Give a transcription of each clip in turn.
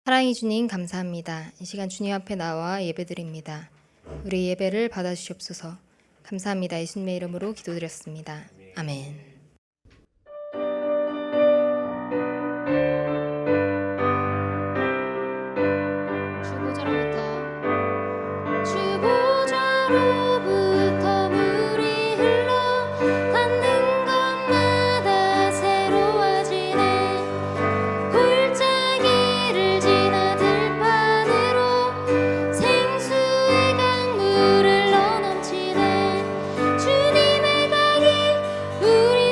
사랑해 주님 감사합니다. 이 시간 주님 앞에 나와 예배드립니다. 우리 예배를 받아주시옵소서. 감사합니다. 예수님의 이름으로 기도드렸습니다. 아멘. 주보자로부터 물이 흘러 닿는 곳마다 새로워지네. 골짜기를 지나 들판으로 생수의 강물을 넘치네. 주님의 낙이 우리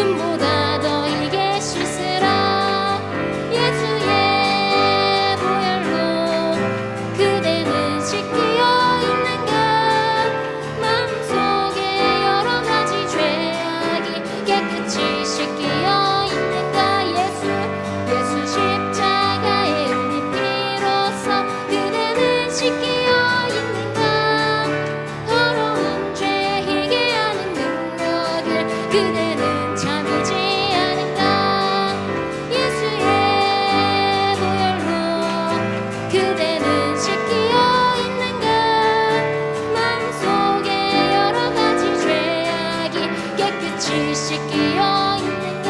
눈보다 더 이게 실수라 예수의 보혈로 그대는 씻기어 있는가 마음속에 여러 가지 죄악이 깨끗이 씻기어 있는가 예수 십자가의 은혜 피로써 그대는 씻기어 있는가 더러운 죄 희게 하는 능력을 그대는 참지 않은가 예수의 보혈로 그대는 씻기어 있는가 마음속에 여러 가지 죄악이 깨끗이 씻기어 있는가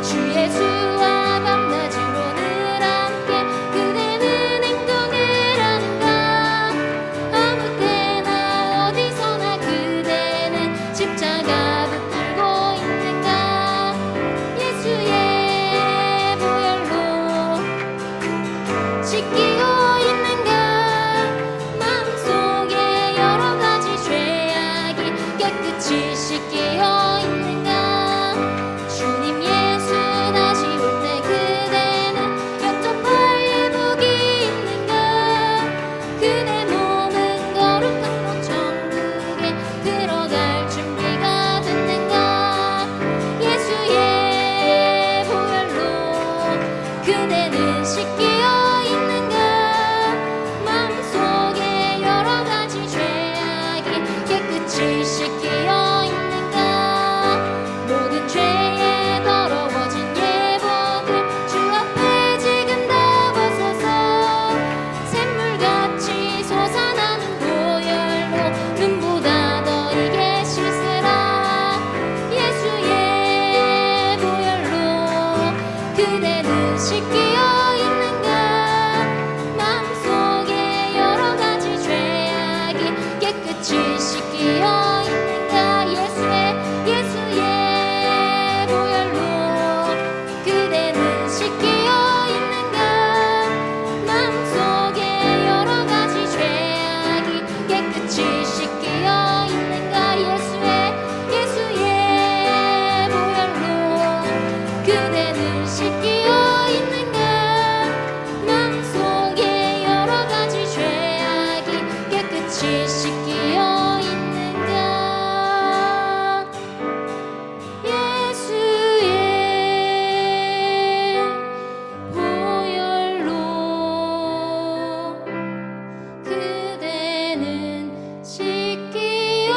주 예수와 밤낮으로 늘 함께 그대는 행동을 하는가 아무 때나 어디서나 그대는 십자가 붙들고 있는가 예수의 보혈로 씻기어 있는가 마음속에 여러 가지 죄악이 깨끗이 씻기어 있는가 주님 예수 다시 올 때 그대는 영접할 예복이 있는가 그대 몸은 거룩한 곳 천국에 들어갈 준비가 됐는가 예수의 보혈로 그대는 씻기어 있는가 마음속에 여러 가지 죄악이 깨끗이 씻기어 있는가 모든 죄에 더러워진 예복을 주 앞에 지금 다 벗어서 샘물같이 솟아나는 보혈로 눈보다 더 이게 실수라 예수의 보혈로 그대는 씻기어 있는가 마음속에 여러 가지 죄악이 깨끗이 씻기어 있는가 예수의 보혈로 그대는 씻기어 있는가 마음속에 여러 가지 죄악이 깨끗이 씻기어 있는가 예수의 보혈로 그대는 씻기어 있는가 마음속에 여러 가지 죄악이 깨끗이 씻기어 있는가 예수의 보혈로 그대는 씻기어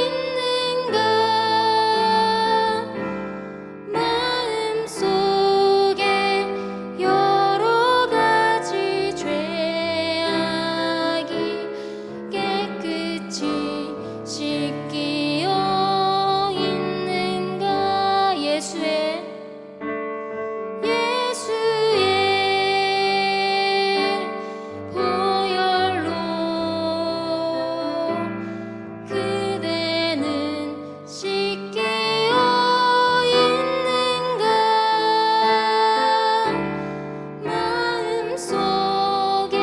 있는가 마음속에 여러 가지 죄악이 깨끗이 씻기어 있는가 예수의 보혈로 그대는 씻기어 있는가 마음속에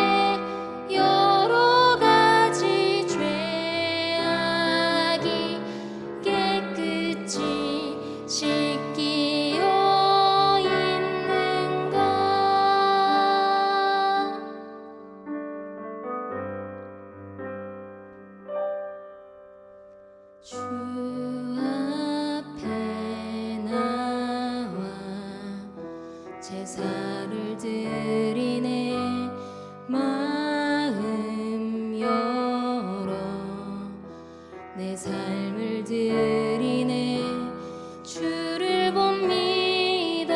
여러 가지 죄악이 깨끗이 씻기어 있는가 주 앞에 나와 제사를 드리네 마음 열어 내 삶을 드리네 주를 봅니다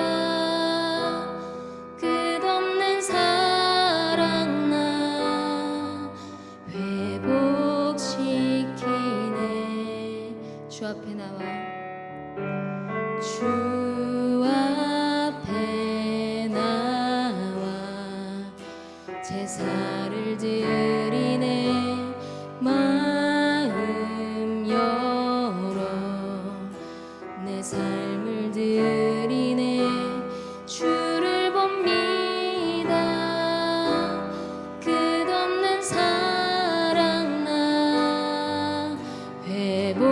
끝없는 사랑 나 회복시키네 주 앞에 나와 주 앞에 나와 제사를 드리네 마음 열어 내 삶을 드리네 주를 봅니다 끝없는 사랑 나 회복시키네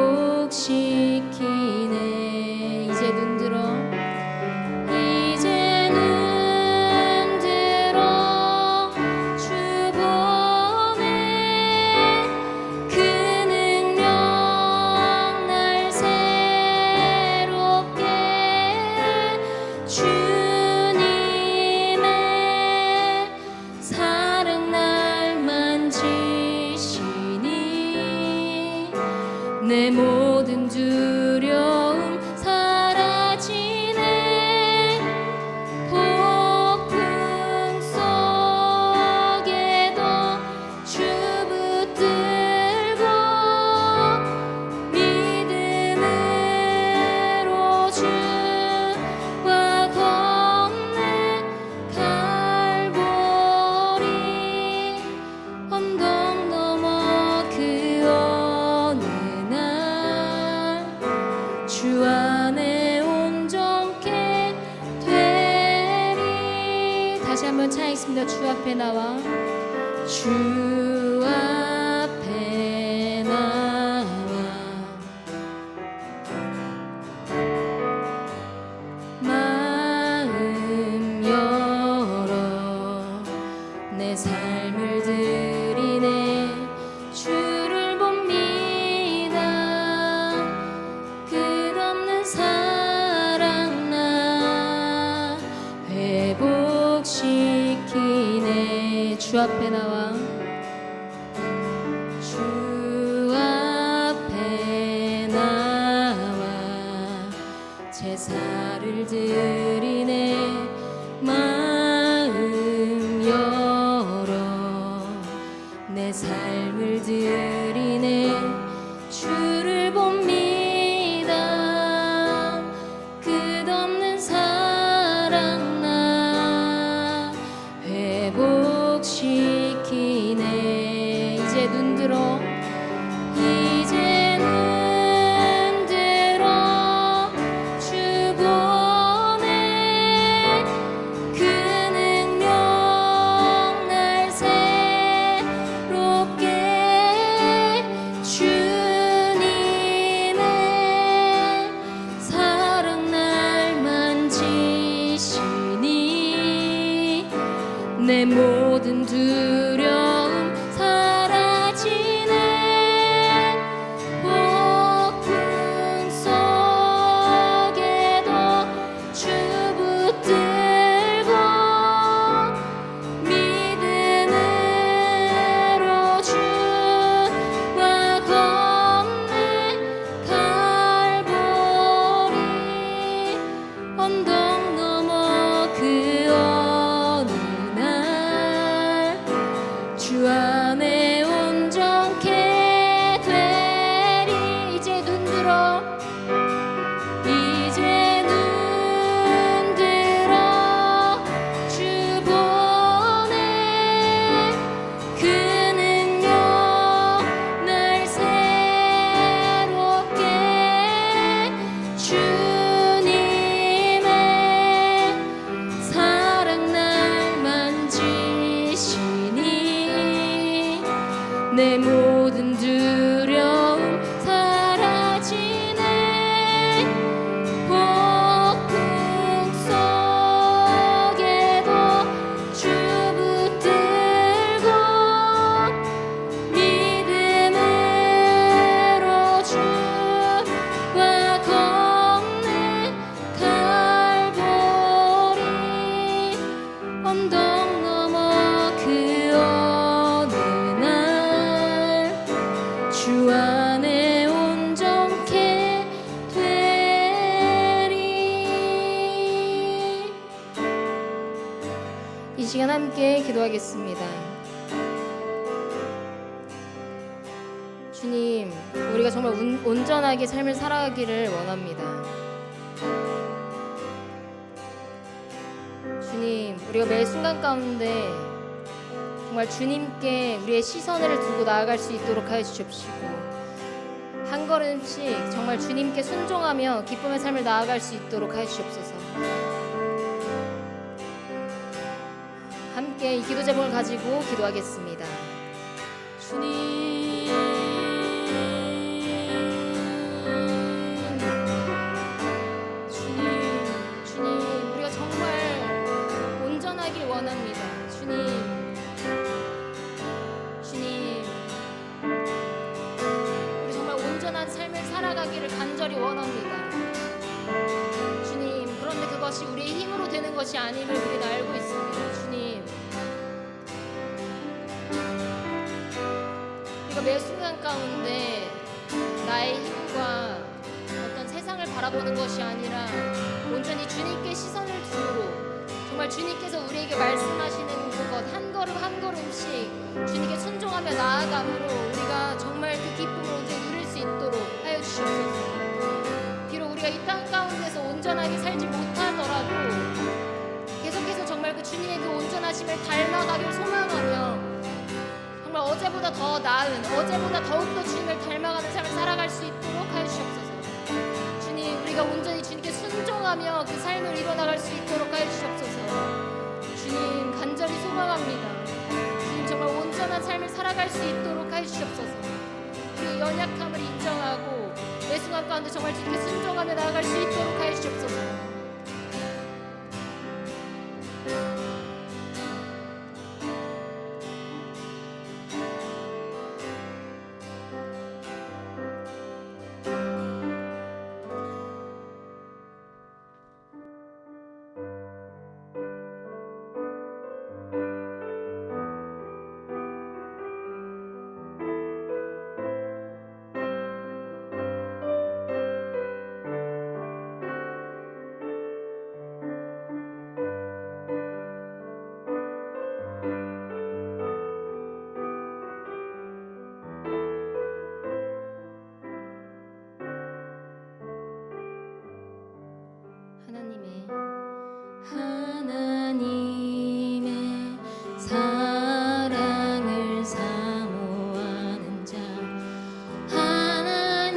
내 모든 두려움 사라지네. 폭풍 속에도 주 붙들고 믿음으로 주와 걷네. 갈보리 언덕 넘어 그 어느 날 주 안에 온전케 되리. 다시 한번 찬양했습니다. 주 앞에 나와 주 앞에 나와 마음 열어 내 삶을 드리네. 주를 봅니다. 끝없는 사랑 나 회복시키네. 주 앞에 나와 주 앞에 나와 제사를 드리네. 마음 열어 내 삶을 드리네. 주를 봅니다. 끝없는 사랑 나 회복시키네. 이제 눈 들어 이제 눈 들어 주 보네. 그 능력 날 새롭게 주님의 사랑 날 만지시니 내 모든 두려움 사라지네. 폭풍 속에도 주 붙들고 믿음으로 주와 걷네. 갈보리 언덕 넘어 그 어느 날 주 안에 온전케 되리. 이제 눈 들어 이제 눈 들어 주 보네. 그 능력 날 새롭게 주님의 사랑 날 만지시니 내 모든 두려움 사라지네. 폭풍 속에도 주 붙들고 믿음으로 주와 걷네. 갈보리 언덕 넘어 그 어느 날 주 안에 온전케 되리. 이 시간 함께 기도하겠습니다. 주님, 우리가 정말 온전하게 삶을 살아가기를 원합니다. 주님, 우리가 매 순간 가운데 정말 주님께 우리의 시선을 두고 나아갈 수 있도록 하여 주십시고, 한 걸음씩 정말 주님께 순종하며 기쁨의 삶을 나아갈 수 있도록 하여 주옵소서. 함께 이 기도 제목을 가지고 기도하겠습니다. 주님 우리가 정말 온전하길 원합니다. 주님, 우리 정말 온전한 삶을 살아가기를 간절히 원합니다. 주님, 그런데 그것이 우리의 힘으로 되는 것이 아님을 우리는 알고 있습니다. 주님, 우리가 매 순간 가운데 나의 나의 힘과 어떤 세상을 바라보는 것이 아니라 온전히 주님께 시선을 두므로 정말 주님께서 우리에게 말씀하시는 그것 한 걸음 한 걸음씩 주님께 순종하며 나아감으로 우리가 정말 그 기쁨을 온전히 누릴 수 있도록 하여 주시옵소서. 비록 우리가 이 땅 가운데서 온전하게 살지 못하더라도 계속해서 정말 그 주님의 그 온전하심을 닮아가길 소망하며 정말 어제보다 더 나은, 어제보다 더욱더 주님을 닮아가는 삶을 살아갈 수 있도록 하여 주시옵소서. 주님, 우리가 온전히 주님께 순종하며 그 삶을 이뤄나갈 수 있도록 하여 주시옵소서. 주님, 간절히 소망합니다. 주님, 정말 온전한 삶을 살아갈 수 있도록 하여 주시옵소서. 우리의 연약함을 인정하고 매 순간 가운데 정말 주님께 순종하며 나아갈 수 있도록 하여 주시옵소서. 하나님의 사랑을 사모하는 자, 하나님의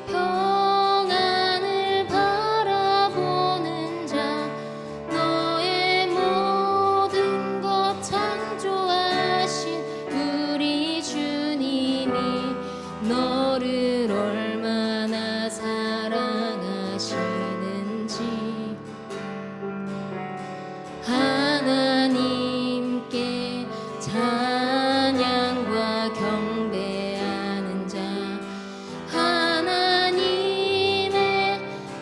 평안을 바라보는 자, 너의 모든 것 창조하신 우리 주님이 너를 얼마나 사랑하시는지 하나님께 찬양과 경배하는 자, 하나님의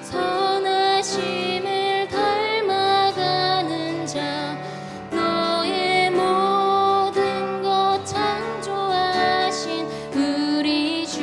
선하심을 닮아가는 자, 너의 모든 것 창조하신 우리 주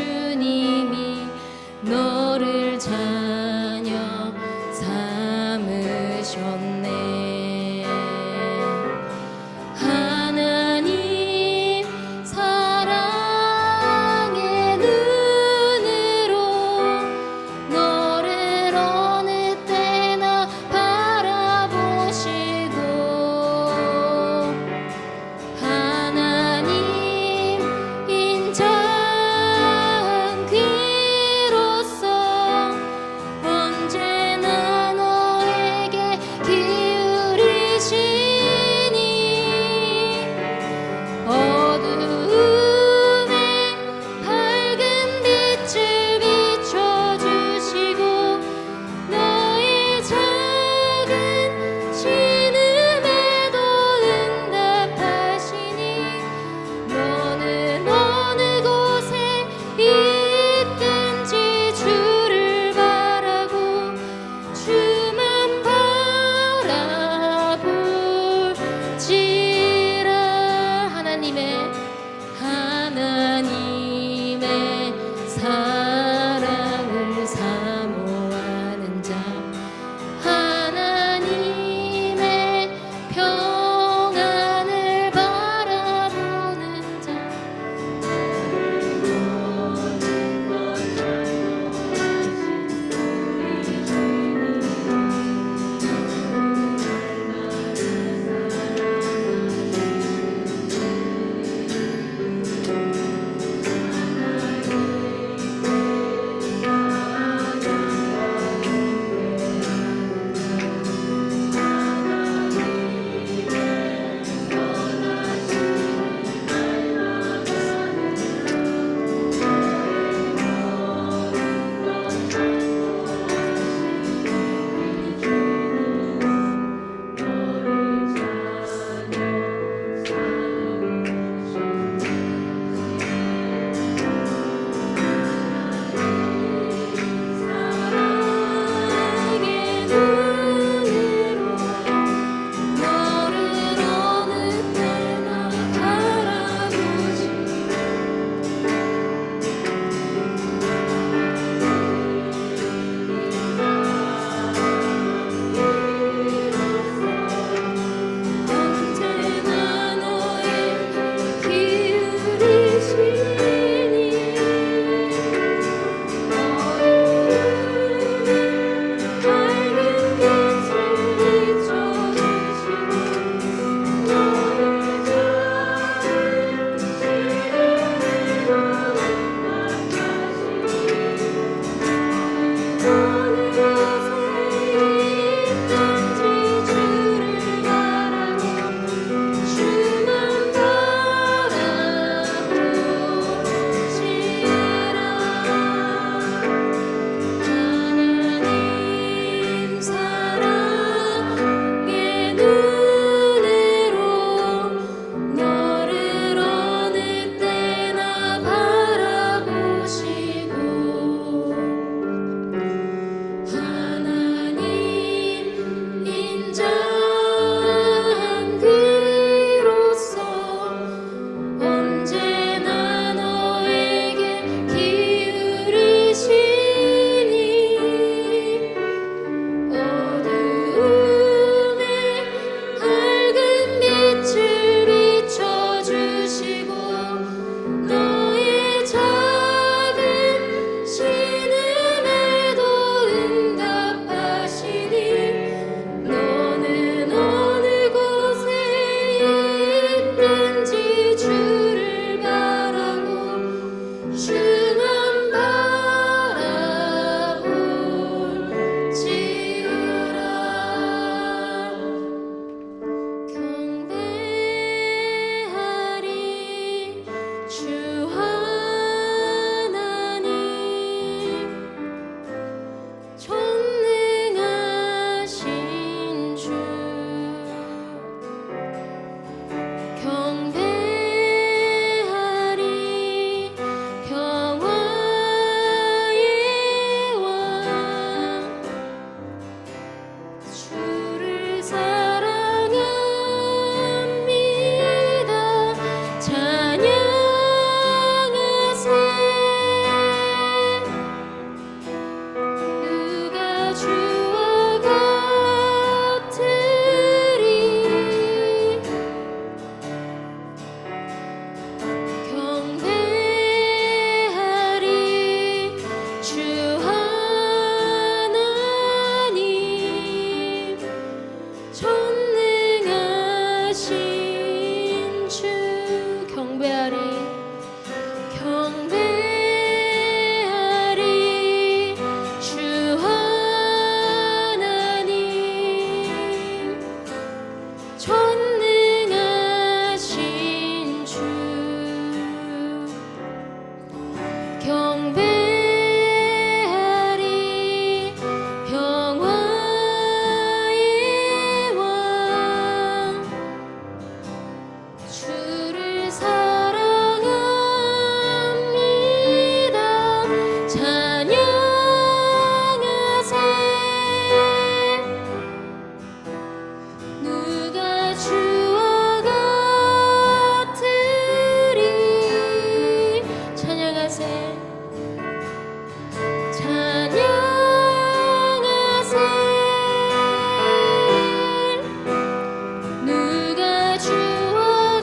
누가 주와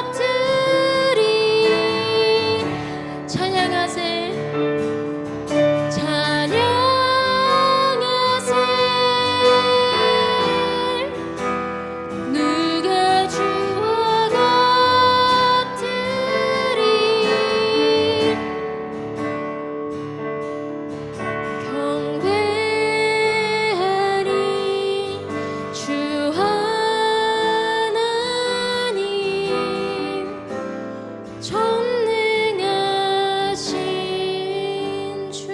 같으리 찬양하세 누가 주와 같으리 경배하리 주 하나님 전능하신 주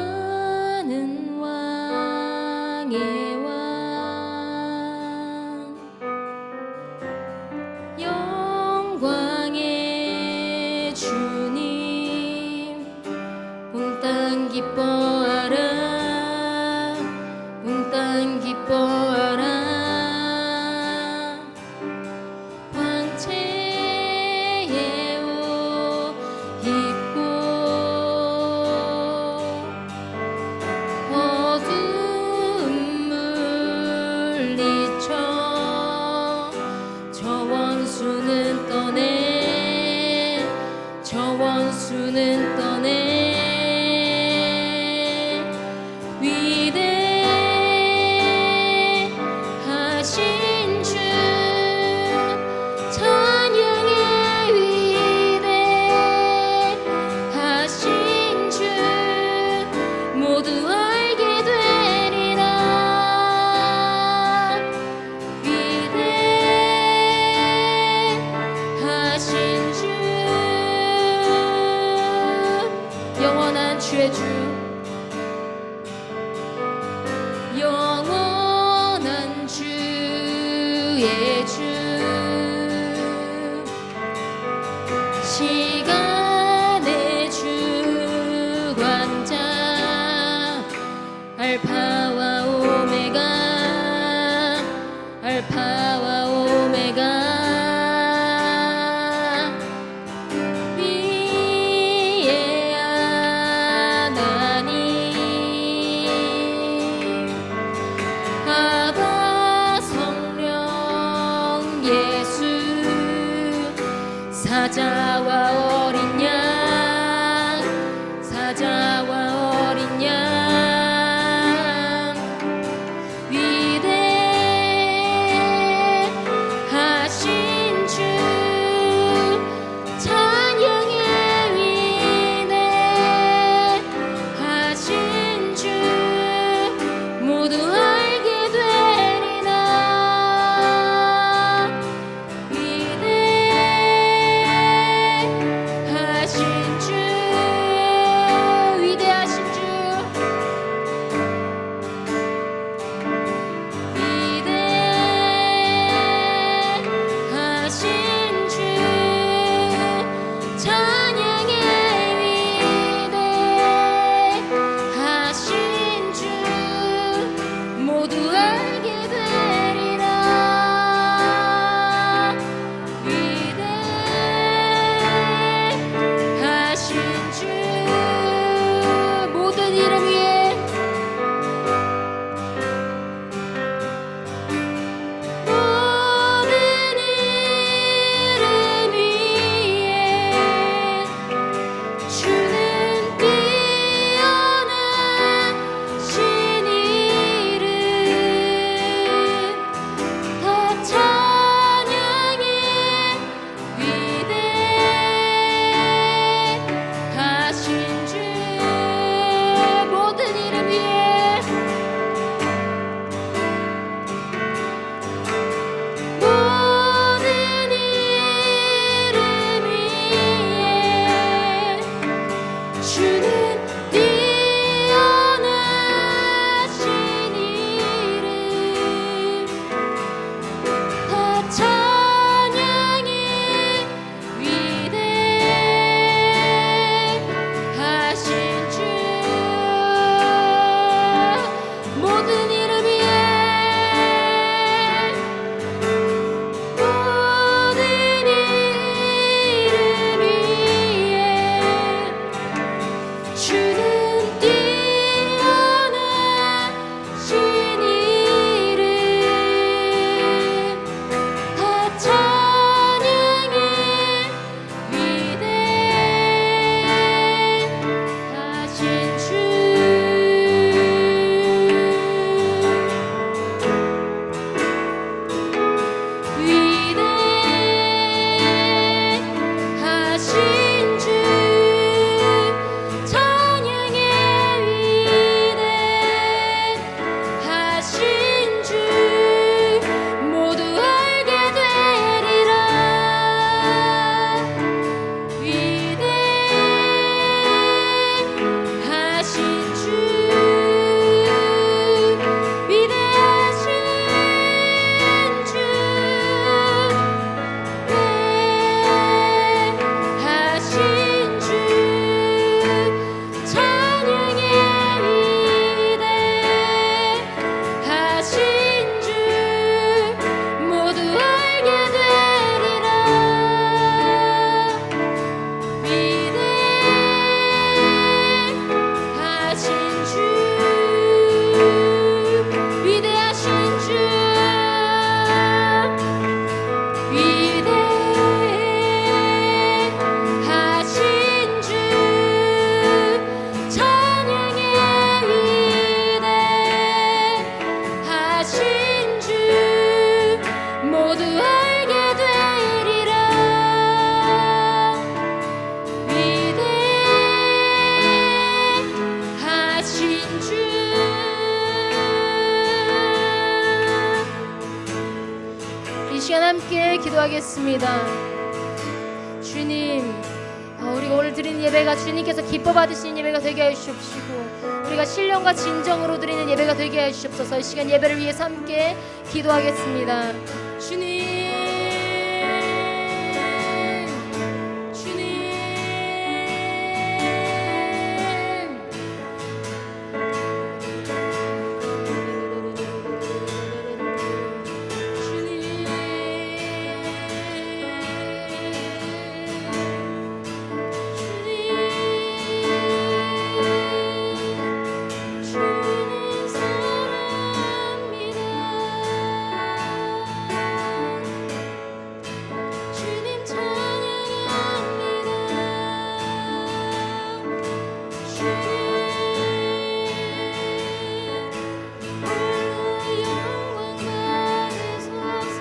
빛나는 왕의 왕 영광의 주님 온 땅 기뻐하라 온 땅 기뻐하라 황체에 옷 입고 어두운 물리쳐 저 원수는 떠내 저 원수는 떠내 위대하신 주 찬양의 위대하신 주 모두 알게 되리라 위대하신 주 영원한 주의 주 영원한 주의 주 시간의 주관자 알파와 오메가 알파와 오메가 위에 하나님 기도하겠습니다. 주님, 우리가 오늘 드리는 예배가 주님께서 기뻐 받으시는 예배가 되게 하여 주시옵시고 우리가 신령과 진정으로 드리는 예배가 되게 하여 주시옵소서. 이 시간 예배를 위해서 함께 기도하겠습니다. 주님, 주님, 주님 사랑합니다. 주님 찬양합니다. 주님 홀로 영광 받으소서.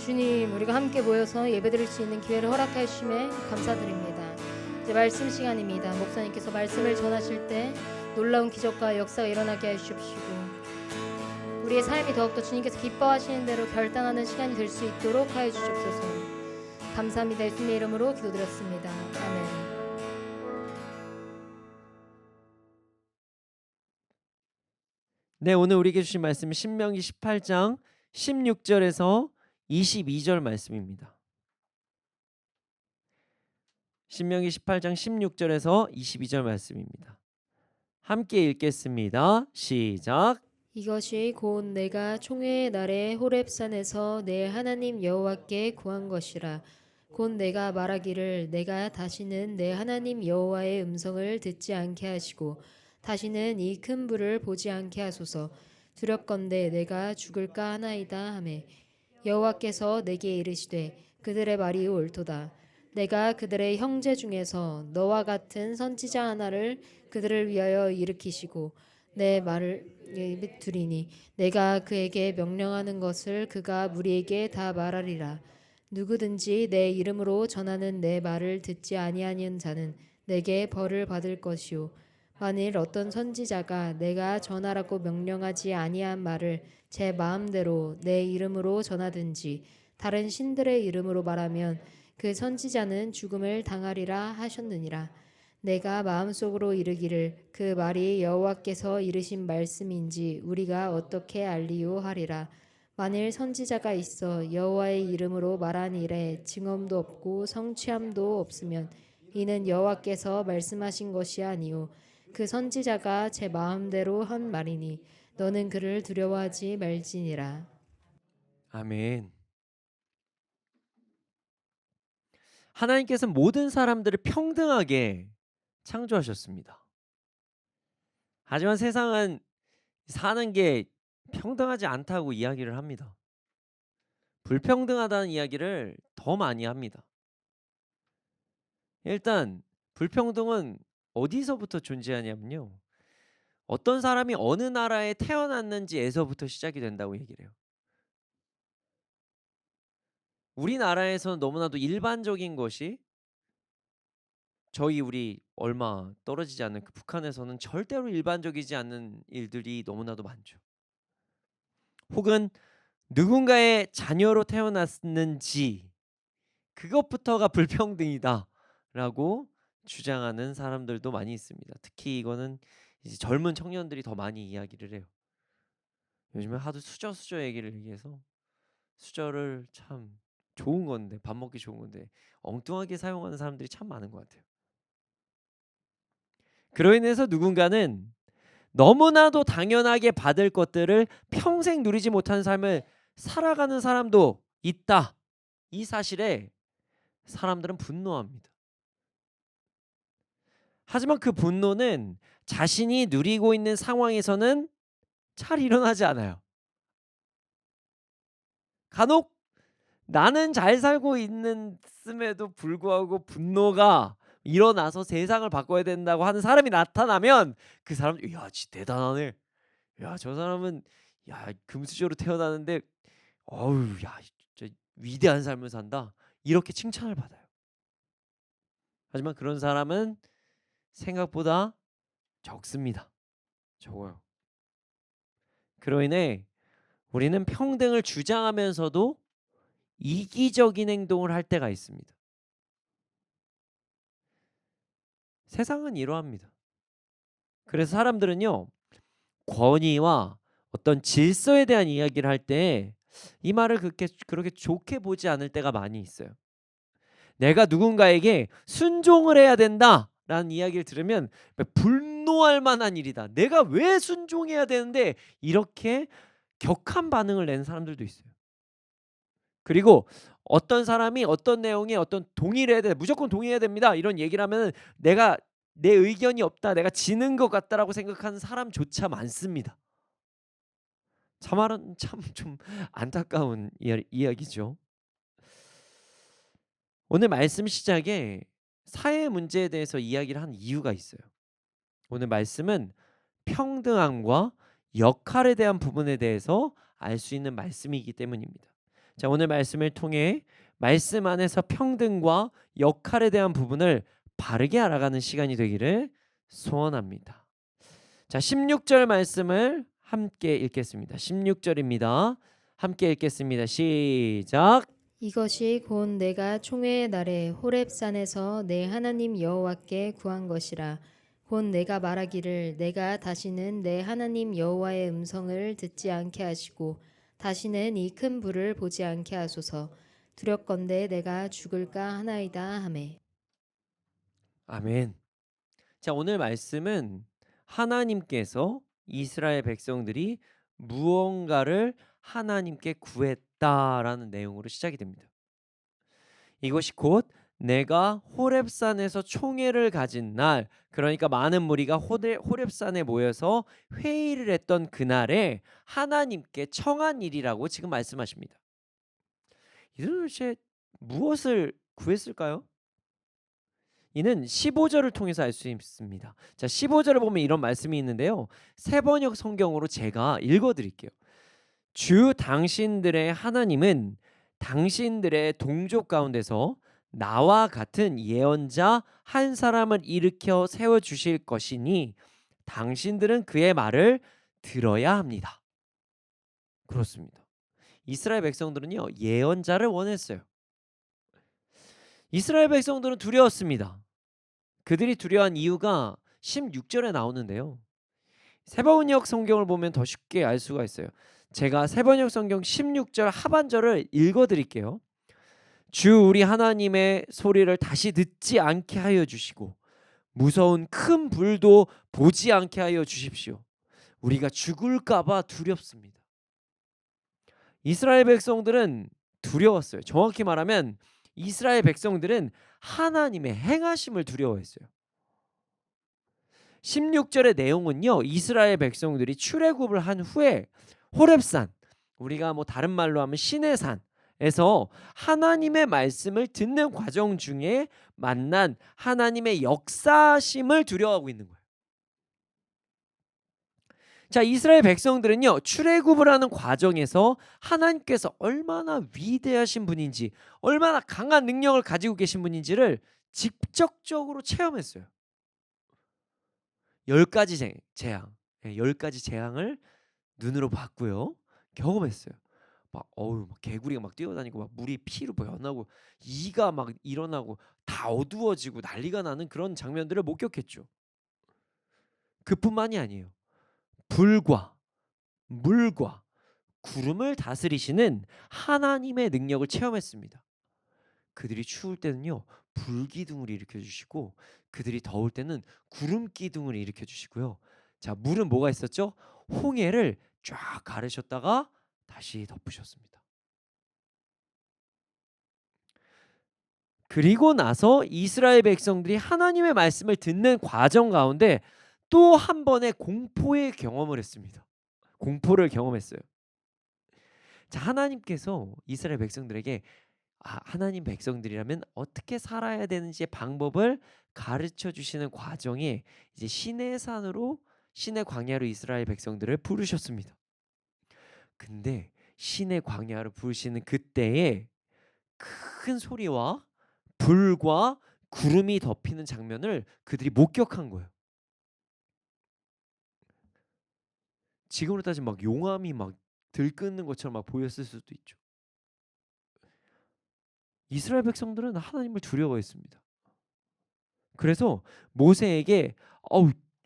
주님, 우리가 함께 모여서 예배드릴 수 있는 기회를 허락해 주심에 감사드립니다. 이제 말씀 시간입니다. 목사님께서 말씀을 전하실 때 놀라운 기적과 역사가 일어나게 해 주십시고 우리의 삶이 더욱더 주님께서 기뻐하시는 대로 결단하는 시간이 될 수 있도록 하여 주시옵소서. 감사합니다. 예수님의 이름으로 기도드렸습니다. 아멘. 네, 오늘 우리에게 주신 말씀은 신명기 18장 16절에서 22절 말씀입니다. 신명기 18장 16절에서 22절 말씀입니다. 함께 읽겠습니다. 시작. 이것이 곧 내가 총회의 날에 호렙산에서 내 하나님 여호와께 구한 것이라. 곧 내가 말하기를 내가 다시는 내 하나님 여호와의 음성을 듣지 않게 하시고 다시는 이 큰 불을 보지 않게 하소서. 두렵건대 내가 죽을까 하나이다 하매 여호와께서 내게 이르시되 그들의 말이 옳도다. 내가 그들의 형제 중에서 너와 같은 선지자 하나를 그들을 위하여 일으키시고 내 말을 두리니 내가 그에게 명령하는 것을 그가 무리에게 다 말하리라. 누구든지 내 이름으로 전하는 내 말을 듣지 아니하는 자는 내게 벌을 받을 것이요 만일 어떤 선지자가 내가 전하라고 명령하지 아니한 말을 제 마음대로 내 이름으로 전하든지 다른 신들의 이름으로 말하면 그 선지자는 죽음을 당하리라 하셨느니라. 내가 마음속으로 이르기를 그 말이 여호와께서 이르신 말씀인지 우리가 어떻게 알리요 하리라. 만일 선지자가 있어 여호와의 이름으로 말한 일에 증언도 없고 성취함도 없으면 이는 여호와께서 말씀하신 것이 아니요 그 선지자가 제 마음대로 한 말이니 너는 그를 두려워하지 말지니라. 아멘. 하나님께서는 모든 사람들을 평등하게 창조하셨습니다. 하지만 세상은 사는 게 평등하지 않다고 이야기를 합니다. 불평등하다는 이야기를 더 많이 합니다. 일단 불평등은 어디서부터 존재하냐면요. 어떤 사람이 어느 나라에 태어났는지에서부터 시작이 된다고 얘기를 해요. 우리나라에서는 너무나도 일반적인 것이 우리 얼마 떨어지지 않는 그 북한에서는 절대로 일반적이지 않는 일들이 너무나도 많죠. 혹은 누군가의 자녀로 태어났는지 그것부터가 불평등이다라고 주장하는 사람들도 많이 있습니다. 특히 이거는 이제 젊은 청년들이 더 많이 이야기를 해요. 요즘에 하도 수저 얘기를 얘기해서 수저를 참 좋은 건데 밥 먹기 좋은 건데 엉뚱하게 사용하는 사람들이 참 많은 것 같아요. 그로 인해서 누군가는 너무나도 당연하게 받을 것들을 평생 누리지 못한 삶을 살아가는 사람도 있다. 이 사실에 사람들은 분노합니다. 하지만 그 분노는 자신이 누리고 있는 상황에서는 잘 일어나지 않아요. 간혹 나는 잘 살고 있음에도 불구하고 분노가 일어나서 세상을 바꿔야 된다고 하는 사람이 나타나면 그 사람은 야, 진짜 대단하네. 야, 저 사람은 야, 금수저로 태어나는데 어우, 야, 진짜 위대한 삶을 산다. 이렇게 칭찬을 받아요. 하지만 그런 사람은 생각보다 적습니다. 적어요. 그로 인해 우리는 평등을 주장하면서도 이기적인 행동을 할 때가 있습니다. 세상은 이러합니다. 그래서 사람들은요, 권위와 어떤 질서에 대한 이야기를 할 때 이 말을 그렇게 좋게 보지 않을 때가 많이 있어요. 내가 누군가에게 순종을 해야 된다라는 이야기를 들으면 분노할 만한 일이다. 내가 왜 순종해야 되는데, 이렇게 격한 반응을 내는 사람들도 있어요. 그리고 어떤 사람이 어떤 내용에 어떤 동의를 해야 돼, 무조건 동의해야 됩니다, 이런 얘기를 하면 내가 내 의견이 없다, 내가 지는 것 같다라고 생각하는 사람조차 많습니다. 참말은 참 좀 안타까운 이야기죠. 오늘 말씀 시작에 사회 문제에 대해서 이야기를 한 이유가 있어요. 오늘 말씀은 평등함과 역할에 대한 부분에 대해서 알 수 있는 말씀이기 때문입니다. 자, 오늘 말씀을 통해 말씀 안에서 평등과 역할에 대한 부분을 바르게 알아가는 시간이 되기를 소원합니다. 자, 16절 말씀을 함께 읽겠습니다. 16절입니다. 함께 읽겠습니다. 시작. 이것이 곧 내가 총회의 날에 호렙산에서 내 하나님 여호와께 구한 것이라. 곧 내가 말하기를 내가 다시는 내 하나님 여호와의 음성을 듣지 않게 하시고 다시는 이 큰 불을 보지 않게 하소서. 두렵건대 내가 죽을까 하나이다 하매. 아멘. 자, 오늘 말씀은 하나님께서 이스라엘 백성들이 무언가를 하나님께 구했다라는 내용으로 시작이 됩니다. 이것이 곧 내가 호렙산에서 총회를 가진 날, 그러니까 많은 무리가 호렙산에 모여서 회의를 했던 그날에 하나님께 청한 일이라고 지금 말씀하십니다. 이들은 도대체 무엇을 구했을까요? 이는 15절을 통해서 알 수 있습니다. 자, 15절을 보면 이런 말씀이 있는데요. 세 번역 성경으로 제가 읽어 드릴게요. 주 당신들의 하나님은 당신들의 동족 가운데서 나와 같은 예언자 한 사람을 일으켜 세워 주실 것이니 당신들은 그의 말을 들어야 합니다. 그렇습니다. 이스라엘 백성들은요, 예언자를 원했어요. 이스라엘 백성들은 두려웠습니다. 그들이 두려워한 이유가 16절에 나오는데요. 세번역 성경을 보면 더 쉽게 알 수가 있어요. 제가 세번역 성경 16절 하반절을 읽어 드릴게요. 주 우리 하나님의 소리를 다시 듣지 않게 하여 주시고 무서운 큰 불도 보지 않게 하여 주십시오. 우리가 죽을까 봐 두렵습니다. 이스라엘 백성들은 두려웠어요. 정확히 말하면 이스라엘 백성들은 하나님의 행하심을 두려워했어요. 16절의 내용은요, 이스라엘 백성들이 출애굽을 한 후에 호렙산, 우리가 뭐 다른 말로 하면 시내산에서 하나님의 말씀을 듣는 과정 중에 만난 하나님의 역사심을 두려워하고 있는 거예요. 자, 이스라엘 백성들은요, 출애굽을 하는 과정에서 하나님께서 얼마나 위대하신 분인지, 얼마나 강한 능력을 가지고 계신 분인지를 직접적으로 체험했어요. 10가지 재앙, 10가지 재앙을 눈으로 봤고요, 경험했어요. 막 개구리가 막 뛰어다니고, 막 물이 피로 변하고, 이가 막 일어나고, 다 어두워지고 난리가 나는 그런 장면들을 목격했죠. 그뿐만이 아니에요. 불과 물과 구름을 다스리시는 하나님의 능력을 체험했습니다. 그들이 추울 때는요, 불기둥을 일으켜 주시고, 그들이 더울 때는 구름 기둥을 일으켜 주시고요. 자, 물은 뭐가 있었죠? 홍해를 쫙 가르셨다가 다시 덮으셨습니다. 그리고 나서 이스라엘 백성들이 하나님의 말씀을 듣는 과정 가운데 또 한 번의 공포의 경험을 했습니다. 공포를 경험했어요. 자, 하나님께서 이스라엘 백성들에게 하나님 백성들이라면 어떻게 살아야 되는지의 방법을 가르쳐 주시는 과정에 이제 시내 광야로 이스라엘 백성들을 부르셨습니다. 근데 신의 광야로 부르시는 그때에 큰 소리와 불과 구름이 덮이는 장면을 그들이 목격한 거예요. 지금으로 따지면 막 용암이 막 들끓는 것처럼 막 보였을 수도 있죠. 이스라엘 백성들은 하나님을 두려워했습니다. 그래서 모세에게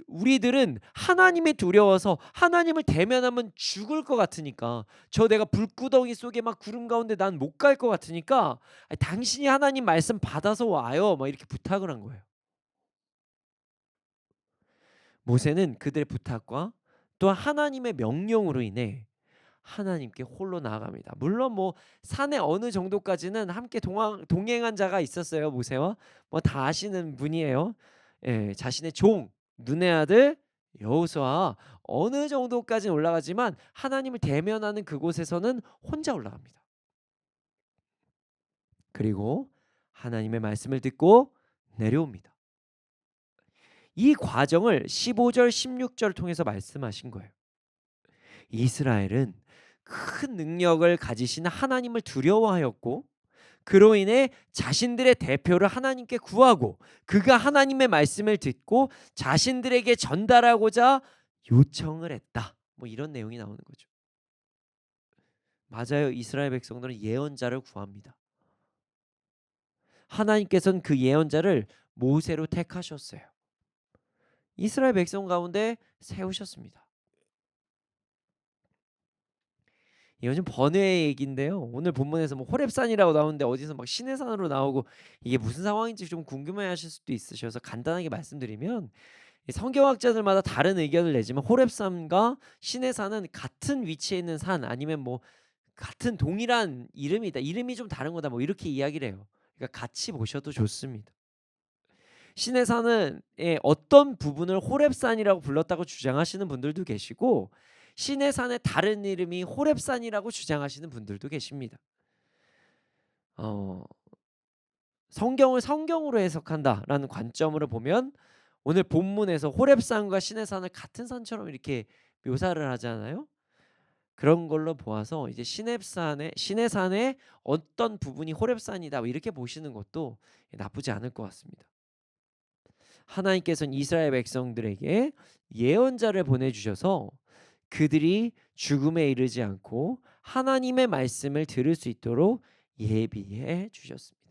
우리들은 하나님이 두려워서 하나님을 대면하면 죽을 것 같으니까 저 내가 불구덩이 속에 막 구름 가운데 난 못 갈 것 같으니까 당신이 하나님 말씀 받아서 와요. 막 이렇게 부탁을 한 거예요. 모세는 그들의 부탁과 또 하나님의 명령으로 인해 하나님께 홀로 나아갑니다. 물론 뭐 산에 어느 정도까지는 함께 동행한 자가 있었어요. 모세와 뭐 다 아시는 분이에요. 예, 자신의 종 눈의 아들 여호수아 어느 정도까지 올라가지만 하나님을 대면하는 그곳에서는 혼자 올라갑니다. 그리고 하나님의 말씀을 듣고 내려옵니다. 이 과정을 15절 16절을 통해서 말씀하신 거예요. 이스라엘은 큰 능력을 가지신 하나님을 두려워하였고 그로 인해 자신들의 대표를 하나님께 구하고 그가 하나님의 말씀을 듣고 자신들에게 전달하고자 요청을 했다. 뭐 이런 내용이 나오는 거죠. 맞아요. 이스라엘 백성들은 예언자를 구합니다. 하나님께서는 그 예언자를 모세로 택하셨어요. 이스라엘 백성 가운데 세우셨습니다. 이건 좀 번외의 얘기인데요. 오늘 본문에서 뭐 호렙산이라고 나오는데 어디서 막 시내산으로 나오고 이게 무슨 상황인지 좀 궁금해하실 수도 있으셔서 간단하게 말씀드리면 이 성경학자들마다 다른 의견을 내지만 호렙산과 시내산은 같은 위치에 있는 산 아니면 뭐 같은 동일한 이름이다. 이름이 좀 다른 거다. 뭐 이렇게 이야기를 해요. 그러니까 같이 보셔도 좋습니다. 시내산은 어떤 부분을 호렙산이라고 불렀다고 주장하시는 분들도 계시고 시내산의 다른 이름이 호렙산이라고 주장하시는 분들도 계십니다. 어, 성경을 성경으로 해석한다라는 관점으로 보면 오늘 본문에서 호렙산과 시내산을 같은 산처럼 이렇게 묘사를 하잖아요. 그런 걸로 보아서 이제 시내산의 어떤 부분이 호렙산이다 이렇게 보시는 것도 나쁘지 않을 것 같습니다. 하나님께서는 이스라엘 백성들에게 예언자를 보내주셔서 그들이 죽음에 이르지 않고 하나님의 말씀을 들을 수 있도록 예비해 주셨습니다.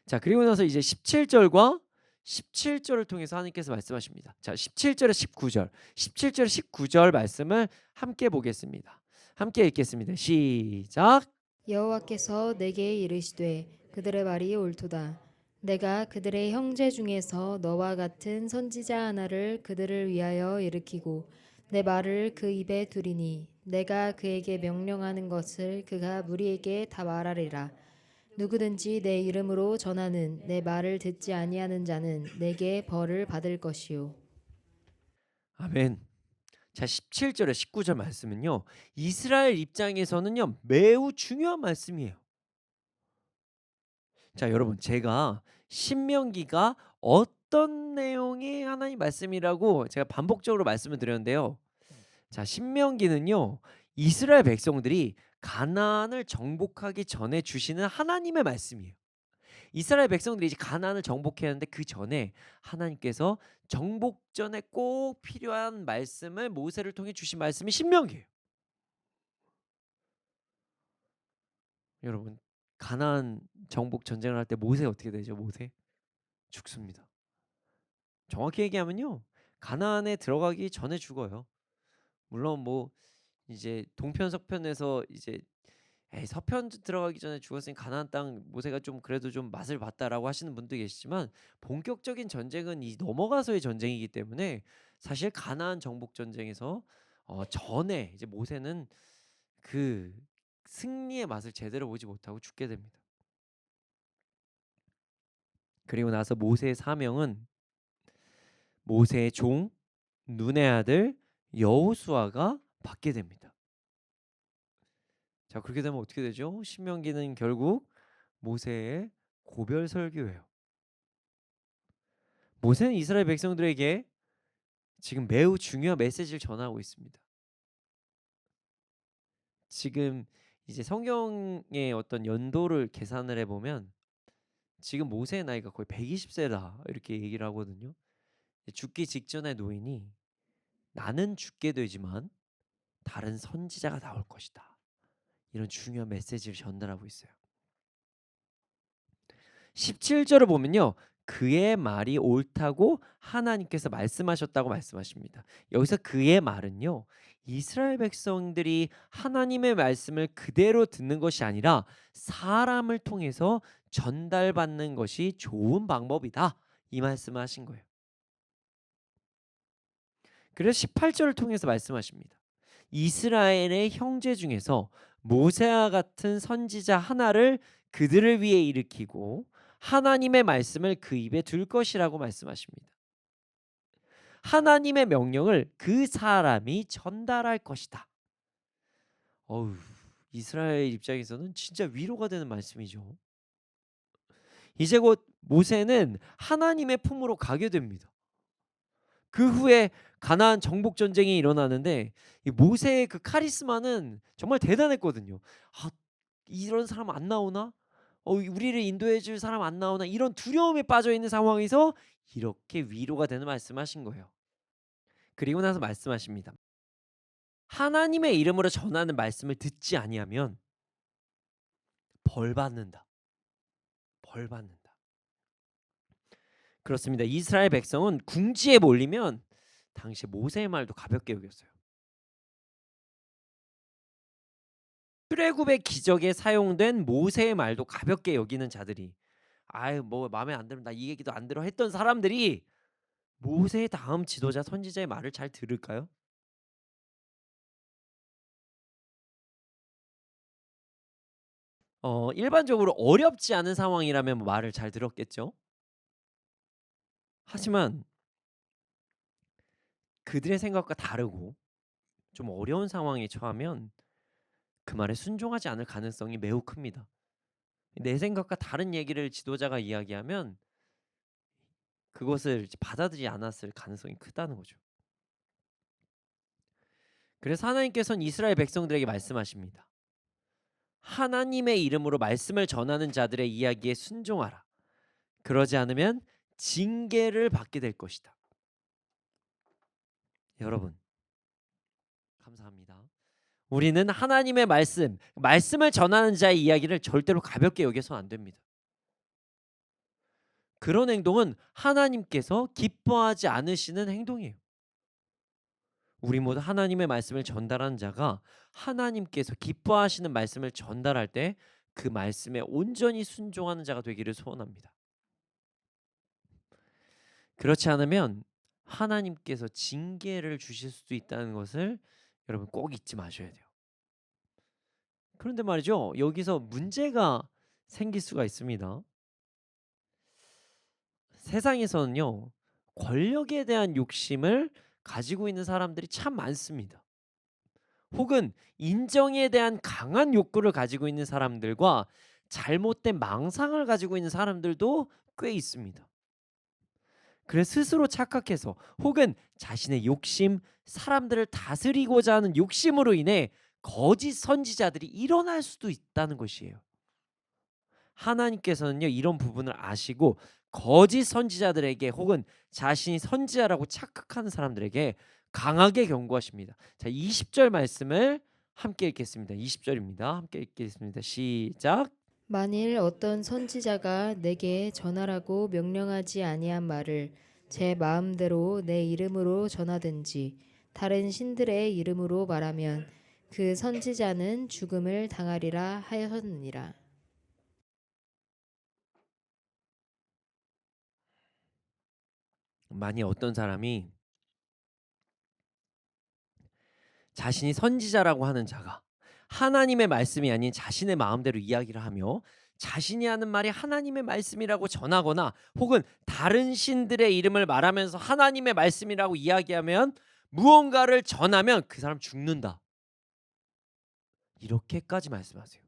자, 그리고 나서 이제 17절과 17절을 통해서 하나님께서 말씀하십니다. 자, 17절에 19절, 17절 19절 말씀을 함께 보겠습니다. 함께 읽겠습니다. 시작. 여호와께서 내게 이르시되 그들의 말이 옳도다. 내가 그들의 형제 중에서 너와 같은 선지자 하나를 그들을 위하여 일으키고 내 말을 그 입에 두리니 내가 그에게 명령하는 것을 그가 무리에게 다 말하리라. 누구든지 내 이름으로 전하는 내 말을 듣지 아니하는 자는 내게 벌을 받을 것이요. 아멘. 자, 17절에 19절 말씀은요. 이스라엘 입장에서는요. 매우 중요한 말씀이에요. 자, 여러분 제가 신명기가 어떤 내용의 하나님 말씀이라고 제가 반복적으로 말씀을 드렸는데요. 자, 신명기는요. 이스라엘 백성들이 가나안을 정복하기 전에 주시는 하나님의 말씀이에요. 이스라엘 백성들이 이제 가나안을 정복해야 하는데 그 전에 하나님께서 정복 전에 꼭 필요한 말씀을 모세를 통해 주신 말씀이 신명기예요. 여러분 가나안 정복 전쟁을 할 때 모세 어떻게 되죠? 모세 죽습니다. 정확히 얘기하면요. 가나안에 들어가기 전에 죽어요. 물론 뭐 이제 동편 서편에서 이제 서편 들어가기 전에 죽었으니 가나안 땅 모세가 좀 그래도 좀 맛을 봤다라고 하시는 분도 계시지만 본격적인 전쟁은 이 넘어가서의 전쟁이기 때문에 사실 가나안 정복 전쟁에서 전에 이제 모세는 그 승리의 맛을 제대로 보지 못하고 죽게 됩니다. 그리고 나서 모세의 사명은 모세의 종 눈의 아들 여호수아가 받게 됩니다. 자, 그렇게 되면 어떻게 되죠? 신명기는 결국 모세의 고별 설교예요. 모세는 이스라엘 백성들에게 지금 매우 중요한 메시지를 전하고 있습니다. 지금 이제 성경의 어떤 연도를 계산을 해보면 지금 모세의 나이가 거의 120세다 이렇게 얘기를 하거든요. 죽기 직전의 노인이 나는 죽게 되지만 다른 선지자가 나올 것이다. 이런 중요한 메시지를 전달하고 있어요. 17절을 보면요. 그의 말이 옳다고 하나님께서 말씀하셨다고 말씀하십니다. 여기서 그의 말은요. 이스라엘 백성들이 하나님의 말씀을 그대로 듣는 것이 아니라 사람을 통해서 전달받는 것이 좋은 방법이다. 이 말씀을 하신 거예요. 그래서 18절을 통해서 말씀하십니다. 이스라엘의 형제 중에서 모세와 같은 선지자 하나를 그들을 위해 일으키고 하나님의 말씀을 그 입에 둘 것이라고 말씀하십니다. 하나님의 명령을 그 사람이 전달할 것이다. 어우, 이스라엘 입장에서는 진짜 위로가 되는 말씀이죠. 이제 곧 모세는 하나님의 품으로 가게 됩니다. 그 후에 가나안 정복 전쟁이 일어나는데 이 모세의 그 카리스마는 정말 대단했거든요. 아, 이런 사람 안 나오나? 우리를 인도해 줄 사람 안 나오나? 이런 두려움에 빠져 있는 상황에서 이렇게 위로가 되는 말씀하신 거예요. 그리고 나서 말씀하십니다. 하나님의 이름으로 전하는 말씀을 듣지 아니하면 벌 받는다. 벌 받는다. 그렇습니다. 이스라엘 백성은 궁지에 몰리면 당시 모세의 말도 가볍게 여겼어요. 출애굽의 기적에 사용된 모세의 말도 가볍게 여기는 자들이 아유 뭐 마음에 안 들면 나 이 얘기도 안 들어 했던 사람들이 모세의 다음 지도자 선지자의 말을 잘 들을까요? 일반적으로 어렵지 않은 상황이라면 뭐 말을 잘 들었겠죠. 하지만 그들의 생각과 다르고 좀 어려운 상황에 처하면 그 말에 순종하지 않을 가능성이 매우 큽니다. 내 생각과 다른 얘기를 지도자가 이야기하면 그것을 받아들이지 않았을 가능성이 크다는 거죠. 그래서 하나님께서는 이스라엘 백성들에게 말씀하십니다. 하나님의 이름으로 말씀을 전하는 자들의 이야기에 순종하라. 그러지 않으면 징계를 받게 될 것이다. 여러분, 감사합니다. 우리는 하나님의 말씀을 전하는 자의 이야기를 절대로 가볍게 여겨서는 안 됩니다. 그런 행동은 하나님께서 기뻐하지 않으시는 행동이에요. 우리 모두 하나님의 말씀을 전달하는 자가 하나님께서 기뻐하시는 말씀을 전달할 때 그 말씀에 온전히 순종하는 자가 되기를 소원합니다. 그렇지 않으면 하나님께서 징계를 주실 수도 있다는 것을 여러분 꼭 잊지 마셔야 돼요. 그런데 말이죠. 여기서 문제가 생길 수가 있습니다. 세상에서는요. 권력에 대한 욕심을 가지고 있는 사람들이 참 많습니다. 혹은 인정에 대한 강한 욕구를 가지고 있는 사람들과 잘못된 망상을 가지고 있는 사람들도 꽤 있습니다. 그래서 스스로 착각해서 혹은 자신의 욕심, 사람들을 다스리고자 하는 욕심으로 인해 거짓 선지자들이 일어날 수도 있다는 것이에요. 하나님께서는요 이런 부분을 아시고 거짓 선지자들에게 혹은 자신이 선지자라고 착각하는 사람들에게 강하게 경고하십니다. 자, 20절 말씀을 함께 읽겠습니다. 20절입니다. 함께 읽겠습니다. 시작. 만일 어떤 선지자가 내게 전하라고 명령하지 아니한 말을 제 마음대로 내 이름으로 전하든지 다른 신들의 이름으로 말하면 그 선지자는 죽음을 당하리라 하였느니라. 만일 어떤 사람이 자신이 선지자라고 하는 자가 하나님의 말씀이 아닌 자신의 마음대로 이야기를 하며 자신이 하는 말이 하나님의 말씀이라고 전하거나 혹은 다른 신들의 이름을 말하면서 하나님의 말씀이라고 이야기하면 무언가를 전하면 그 사람 죽는다. 이렇게까지 말씀하세요.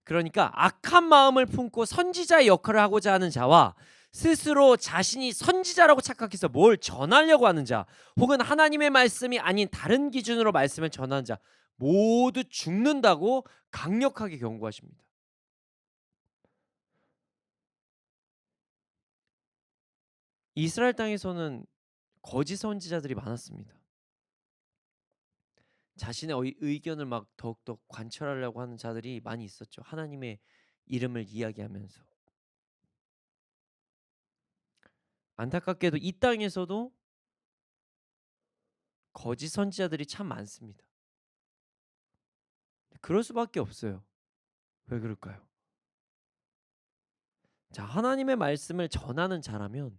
그러니까 악한 마음을 품고 선지자의 역할을 하고자 하는 자와 스스로 자신이 선지자라고 착각해서 뭘 전하려고 하는 자 혹은 하나님의 말씀이 아닌 다른 기준으로 말씀을 전하는 자 모두 죽는다고 강력하게 경고하십니다. 이스라엘 땅에서는 거짓 선지자들이 많았습니다. 자신의 의견을 막 더욱더 관철하려고 하는 자들이 많이 있었죠. 하나님의 이름을 이야기하면서. 안타깝게도 이 땅에서도 거짓 선지자들이 참 많습니다. 그럴 수밖에 없어요. 왜 그럴까요? 자, 하나님의 말씀을 전하는 자라면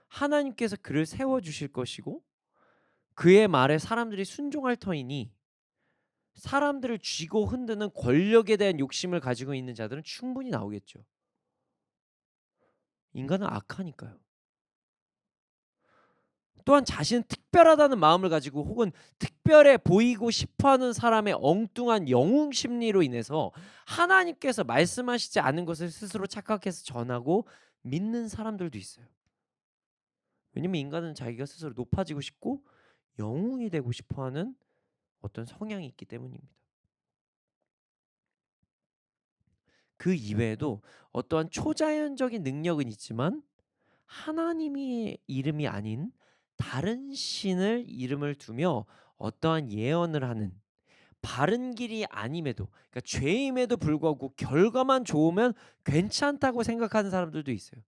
하나님께서 그를 세워 주실 것이고 그의 말에 사람들이 순종할 터이니 사람들을 쥐고 흔드는 권력에 대한 욕심을 가지고 있는 자들은 충분히 나오겠죠. 인간은 악하니까요. 또한 자신은 특별하다는 마음을 가지고 혹은 특별해 보이고 싶어하는 사람의 엉뚱한 영웅 심리로 인해서 하나님께서 말씀하시지 않은 것을 스스로 착각해서 전하고 믿는 사람들도 있어요. 왜냐면 인간은 자기가 스스로 높아지고 싶고 영웅이 되고 싶어하는 어떤 성향이 있기 때문입니다. 그 이외에도 어떠한 초자연적인 능력은 있지만 하나님의 이름이 아닌 다른 신을 이름을 두며 어떠한 예언을 하는 바른 길이 아님에도 그러니까 죄임에도 불구하고 결과만 좋으면 괜찮다고 생각하는 사람들도 있어요.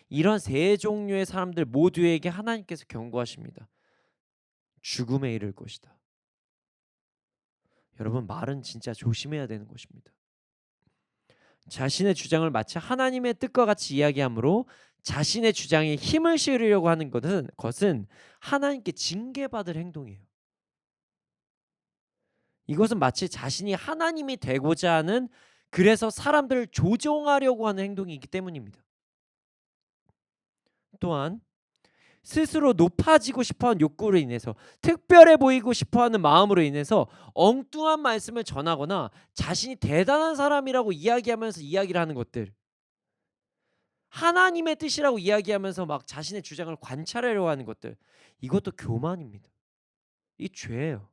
이런 세 종류의 사람들 모두에게 하나님께서 경고하십니다. 죽음에 이를 것이다. 여러분 말은 진짜 조심해야 되는 것입니다. 자신의 주장을 마치 하나님의 뜻과 같이 이야기하므로 자신의 주장에 힘을 실으려고 하는 것은 하나님께 징계받을 행동이에요. 이것은 마치 자신이 하나님이 되고자 하는 그래서 사람들을 조종하려고 하는 행동이기 때문입니다. 또한 스스로 높아지고 싶어하는 욕구로 인해서 특별해 보이고 싶어하는 마음으로 인해서 엉뚱한 말씀을 전하거나 자신이 대단한 사람이라고 이야기하면서 이야기를 하는 것들 하나님의 뜻이라고 이야기하면서 막 자신의 주장을 관찰하려고 하는 것들 이것도 교만입니다. 이 죄예요.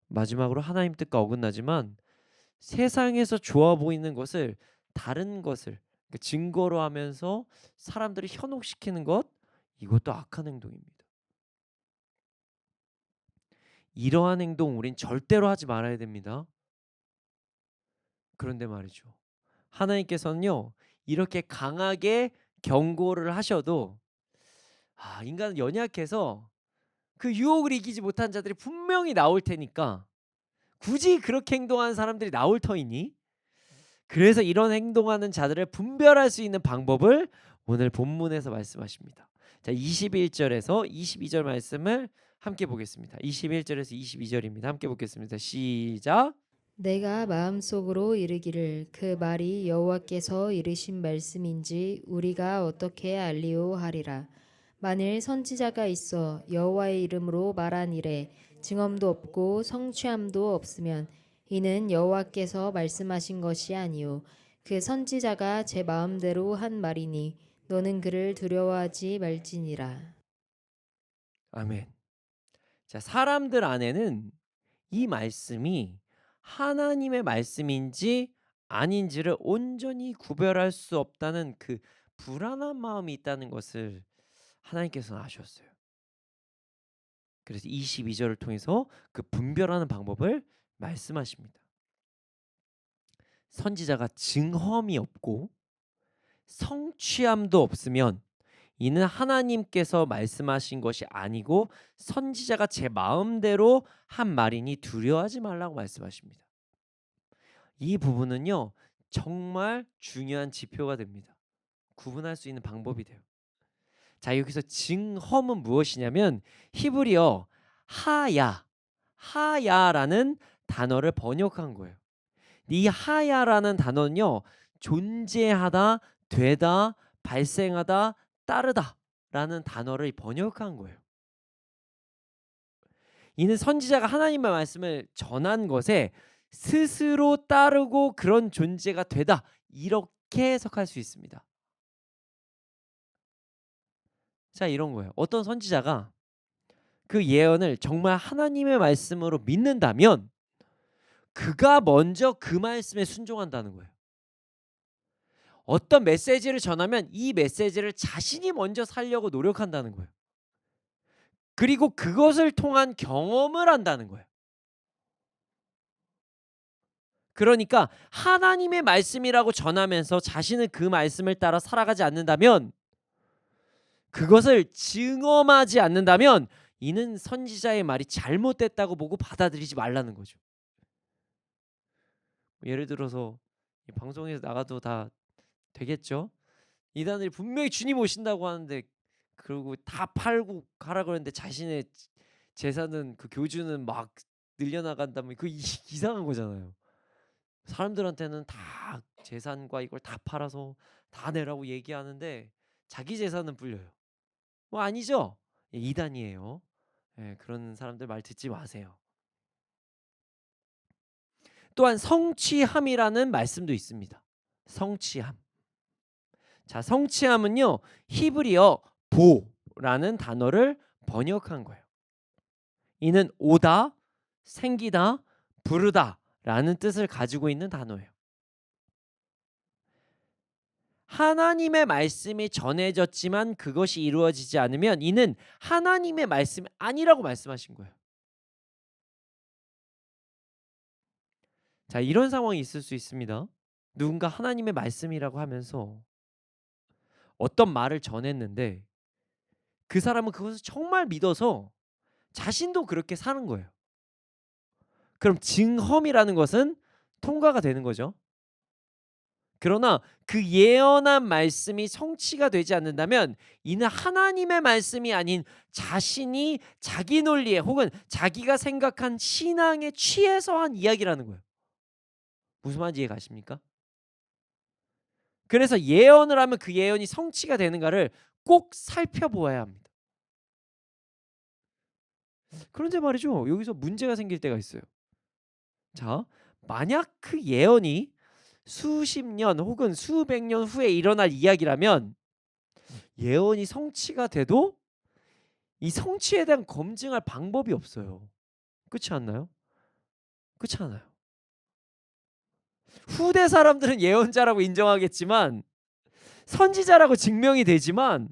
마지막으로 하나님 뜻과 어긋나지만 세상에서 좋아 보이는 것을 다른 것을 증거로 하면서 사람들을 현혹시키는 것 이것도 악한 행동입니다. 이러한 행동 우린 절대로 하지 말아야 됩니다. 그런데 말이죠. 하나님께서는요. 이렇게 강하게 경고를 하셔도 인간은 연약해서 그 유혹을 이기지 못한 자들이 분명히 나올 테니까 굳이 그렇게 행동하는 사람들이 나올 터이니 그래서 이런 행동하는 자들을 분별할 수 있는 방법을 오늘 본문에서 말씀하십니다. 자, 21절에서 22절 말씀을 함께 보겠습니다. 21절에서 22절입니다. 함께 보겠습니다. 시작. 내가 마음속으로 이르기를 그 말이 여호와께서 이르신 말씀인지 우리가 어떻게 알리오 하리라. 만일 선지자가 있어 여호와의 이름으로 말한 일에 증언도 없고 성취함도 없으면 이는 여호와께서 말씀하신 것이 아니요 그 선지자가 제 마음대로 한 말이니 너는 그를 두려워하지 말지니라. 아멘. 자, 사람들 안에는 이 말씀이 하나님의 말씀인지 아닌지를 온전히 구별할 수 없다는 그 불안한 마음이 있다는 것을 하나님께서는 아셨어요. 그래서 22절을 통해서 그 분별하는 방법을 말씀하십니다. 선지자가 증험이 없고 성취함도 없으면 이는 하나님께서 말씀하신 것이 아니고 선지자가 제 마음대로 한 말이니 두려워하지 말라고 말씀하십니다. 이 부분은요 정말 중요한 지표가 됩니다. 구분할 수 있는 방법이 돼요. 자, 여기서 증험은 무엇이냐면 히브리어 하야라는 단어를 번역한 거예요. 이 하야라는 단어는요 존재하다, 되다, 발생하다, 따르다라는 단어를 번역한 거예요. 이는 선지자가 하나님의 말씀을 전한 것에 스스로 따르고 그런 존재가 되다 이렇게 해석할 수 있습니다. 자, 이런 거예요. 어떤 선지자가 그 예언을 정말 하나님의 말씀으로 믿는다면 그가 먼저 그 말씀에 순종한다는 거예요. 어떤 메시지를 전하면 이 메시지를 자신이 먼저 살려고 노력한다는 거예요. 그리고 그것을 통한 경험을 한다는 거예요. 그러니까 하나님의 말씀이라고 전하면서 자신은 그 말씀을 따라 살아가지 않는다면, 그것을 증언하지 않는다면 이는 선지자의 말이 잘못됐다고 보고 받아들이지 말라는 거죠. 예를 들어서 이 방송에서 나가도 다 되겠죠? 이단들이 분명히 주님 오신다고 하는데 그리고 다 팔고 가라 그러는데 자신의 재산은, 그 교주는 막 늘려나간다면 그 이상한 거잖아요. 사람들한테는 다 재산과 이걸 다 팔아서 다 내라고 얘기하는데 자기 재산은 불려요. 뭐 아니죠? 예, 이단이에요. 예, 그런 사람들 말 듣지 마세요. 또한 성취함이라는 말씀도 있습니다. 성취함. 자, 성취함은요, 히브리어 보라는 단어를 번역한 거예요. 이는 오다, 생기다, 부르다라는 뜻을 가지고 있는 단어예요. 하나님의 말씀이 전해졌지만 그것이 이루어지지 않으면 이는 하나님의 말씀이 아니라고 말씀하신 거예요. 자, 이런 상황이 있을 수 있습니다. 누군가 하나님의 말씀이라고 하면서 어떤 말을 전했는데 그 사람은 그것을 정말 믿어서 자신도 그렇게 사는 거예요. 그럼 증험이라는 것은 통과가 되는 거죠. 그러나 그 예언한 말씀이 성취가 되지 않는다면 이는 하나님의 말씀이 아닌 자신이 자기 논리에 혹은 자기가 생각한 신앙에 취해서 한 이야기라는 거예요. 무슨 말인지 이해 가십니까? 그래서 예언을 하면 그 예언이 성취가 되는가를 꼭 살펴보아야 합니다. 그런데 말이죠, 여기서 문제가 생길 때가 있어요. 자, 만약 그 예언이 수십 년 혹은 수백 년 후에 일어날 이야기라면 예언이 성취가 돼도 이 성취에 대한 검증할 방법이 없어요. 그렇지 않나요? 그렇지 않아요. 후대 사람들은 예언자라고 인정하겠지만, 선지자라고 증명이 되지만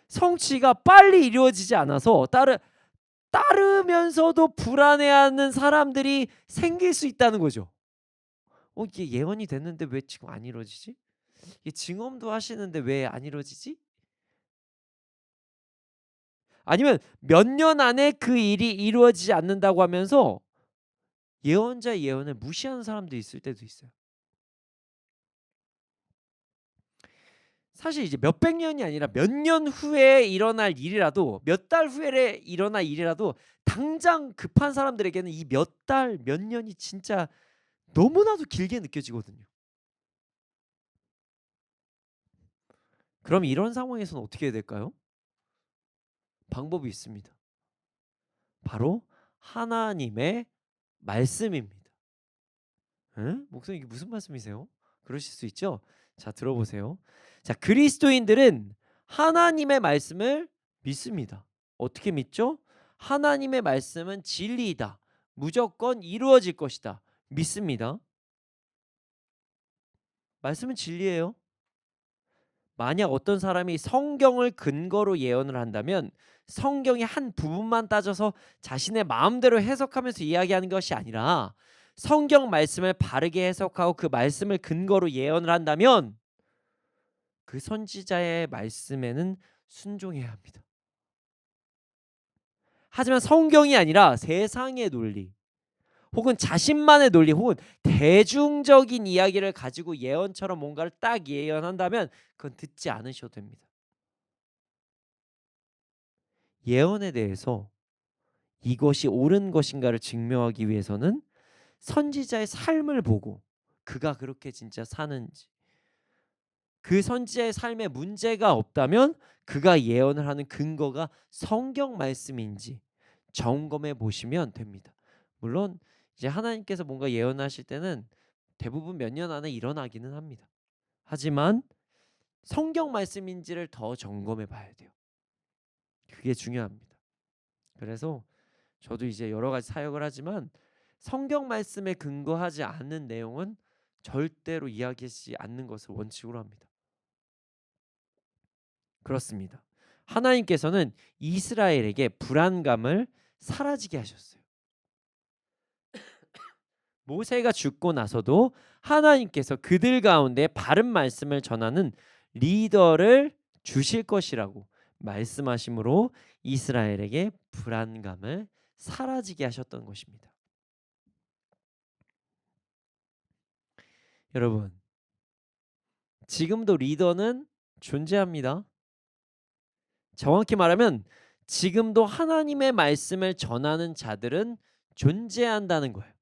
성취가 빨리 이루어지지 않아서 따르면서도 불안해하는 사람들이 생길 수 있다는 거죠. 이게 예언이 됐는데 왜 지금 안 이루어지지? 이게 증언도 하시는데 왜 안 이루어지지? 아니면 몇 년 안에 그 일이 이루어지지 않는다고 하면서 예언자의 예언을 무시하는 사람도 있을 때도 있어요. 사실 이제 몇백 년이 아니라 몇 년 후에 일어날 일이라도, 몇 달 후에 일어날 일이라도 당장 급한 사람들에게는 이 몇 달, 몇 년이 진짜 너무나도 길게 느껴지거든요. 그럼 이런 상황에서는 어떻게 해야 될까요? 방법이 있습니다. 바로 하나님의 말씀입니다. 응? 목사님 이게 무슨 말씀이세요? 그러실 수 있죠? 자, 들어보세요. 자, 그리스도인들은 하나님의 말씀을 믿습니다. 어떻게 믿죠? 하나님의 말씀은 진리이다. 무조건 이루어질 것이다. 믿습니다. 말씀은 진리예요. 만약 어떤 사람이 성경을 근거로 예언을 한다면 성경의 한 부분만 따져서 자신의 마음대로 해석하면서 이야기하는 것이 아니라 성경 말씀을 바르게 해석하고 그 말씀을 근거로 예언을 한다면 그 선지자의 말씀에는 순종해야 합니다. 하지만 성경이 아니라 세상의 논리 혹은 자신만의 논리 혹은 대중적인 이야기를 가지고 예언처럼 뭔가를 딱 예언한다면 그건 듣지 않으셔도 됩니다. 예언에 대해서 이것이 옳은 것인가를 증명하기 위해서는 선지자의 삶을 보고 그가 그렇게 진짜 사는지, 그 선지자의 삶에 문제가 없다면 그가 예언을 하는 근거가 성경 말씀인지 점검해 보시면 됩니다. 물론 이제 하나님께서 뭔가 예언하실 때는 대부분 몇 년 안에 일어나기는 합니다. 하지만 성경 말씀인지를 더 점검해 봐야 돼요. 그게 중요합니다. 그래서 저도 이제 여러 가지 사역을 하지만 성경 말씀에 근거하지 않는 내용은 절대로 이야기하지 않는 것을 원칙으로 합니다. 그렇습니다. 하나님께서는 이스라엘에게 불안감을 사라지게 하셨어요. 모세가 죽고 나서도 하나님께서 그들 가운데 바른 말씀을 전하는 리더를 주실 것이라고 말씀하심으로 이스라엘에게 불안감을 사라지게 하셨던 것입니다. 여러분, 지금도 리더는 존재합니다. 정확히 말하면 지금도 하나님의 말씀을 전하는 자들은 존재한다는 거예요.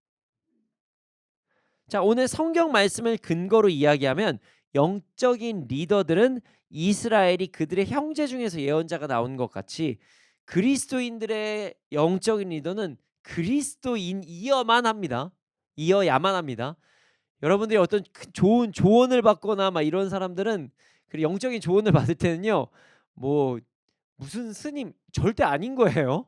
자, 오늘 성경 말씀을 근거로 이야기하면 영적인 리더들은 이스라엘이 그들의 형제 중에서 예언자가 나온 것 같이 그리스도인들의 영적인 리더는 그리스도인이어야만 합니다. 이어야만 합니다. 여러분들이 어떤 좋은 조언을 받거나 막 이런 사람들은 그 영적인 조언을 받을 때는요, 뭐 무슨 스님 절대 아닌 거예요.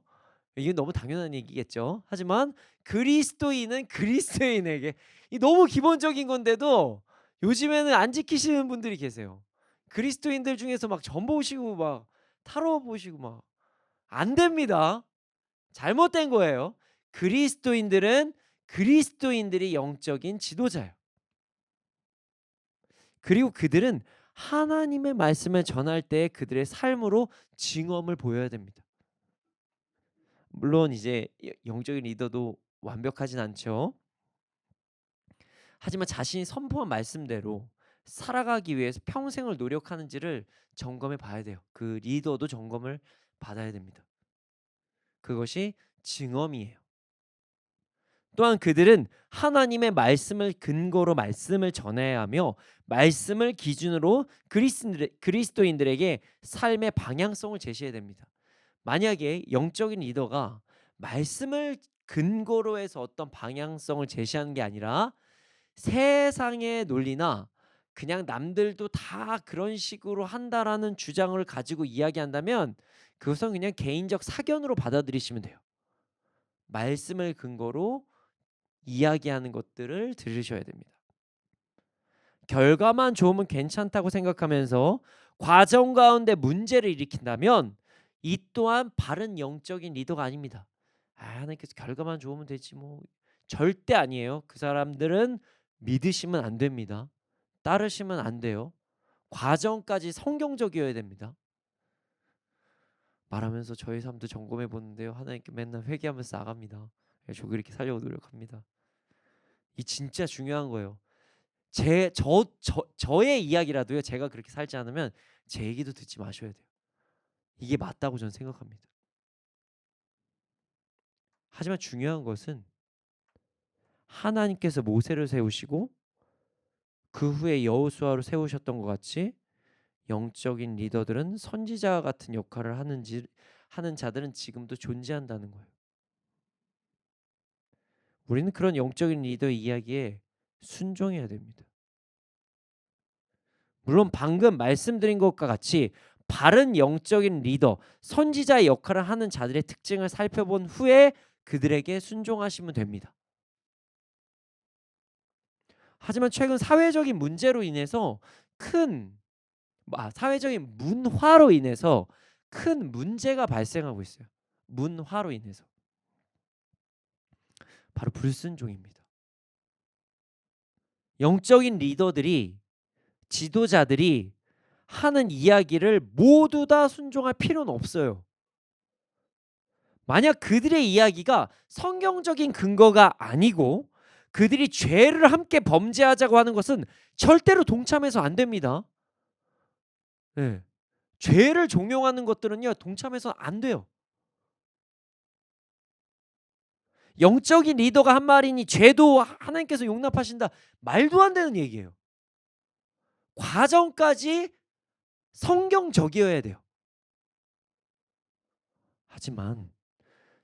이게 너무 당연한 얘기겠죠. 하지만 그리스도인은 그리스도인에게 이 너무 기본적인 건데도 요즘에는 안 지키시는 분들이 계세요. 그리스도인들 중에서 막 점 보시고 막 타로 보시고 막 안 됩니다. 잘못된 거예요. 그리스도인들은 그리스도인들이 영적인 지도자예요. 그리고 그들은 하나님의 말씀을 전할 때 그들의 삶으로 증언을 보여야 됩니다. 물론 이제 영적인 리더도 완벽하진 않죠. 하지만 자신이 선포한 말씀대로 살아가기 위해서 평생을 노력하는지를 점검해 봐야 돼요. 그 리더도 점검을 받아야 됩니다. 그것이 증언이에요. 또한 그들은 하나님의 말씀을 근거로 말씀을 전해야 하며 말씀을 기준으로 그리스도인들에게 삶의 방향성을 제시해야 됩니다. 만약에 영적인 리더가 말씀을 근거로 해서 어떤 방향성을 제시하는 게 아니라 세상의 논리나 그냥 남들도 다 그런 식으로 한다라는 주장을 가지고 이야기한다면 그것은 그냥 개인적 사견으로 받아들이시면 돼요. 말씀을 근거로 이야기하는 것들을 들으셔야 됩니다. 결과만 좋으면 괜찮다고 생각하면서 과정 가운데 문제를 일으킨다면 이 또한 바른 영적인 리더가 아닙니다. 하나님께서 결과만 좋으면 되지 뭐. 절대 아니에요. 그 사람들은 믿으시면 안 됩니다. 따르시면 안 돼요. 과정까지 성경적이어야 됩니다. 말하면서 저희 삶도 점검해 보는데요. 하나님께 맨날 회개하면서 나갑니다. 저 그렇게 살려고 노력합니다. 이 진짜 중요한 거예요. 저의 이야기라도요. 제가 그렇게 살지 않으면 제 얘기도 듣지 마셔야 돼요. 이게 맞다고 저는 생각합니다. 하지만 중요한 것은 하나님께서 모세를 세우시고 그 후에 여호수아를 세우셨던 것 같이 영적인 리더들은 선지자 같은 역할을 하는 자들은 지금도 존재한다는 거예요. 우리는 그런 영적인 리더의 이야기에 순종해야 됩니다. 물론 방금 말씀드린 것과 같이 바른 영적인 리더, 선지자의 역할을 하는 자들의 특징을 살펴본 후에 그들에게 순종하시면 됩니다. 하지만 최근 사회적인 문제로 인해서 사회적인 문화로 인해서 큰 문제가 발생하고 있어요. 문화로 인해서. 바로 불순종입니다. 영적인 리더들이 지도자들이 하는 이야기를 모두 다 순종할 필요는 없어요. 만약 그들의 이야기가 성경적인 근거가 아니고 그들이 죄를 함께 범죄하자고 하는 것은 절대로 동참해서 안 됩니다. 네. 죄를 종용하는 것들은요 동참해서 안 돼요. 영적인 리더가 한 말이니 죄도 하나님께서 용납하신다. 말도 안 되는 얘기예요. 과정까지 성경적이어야 돼요. 하지만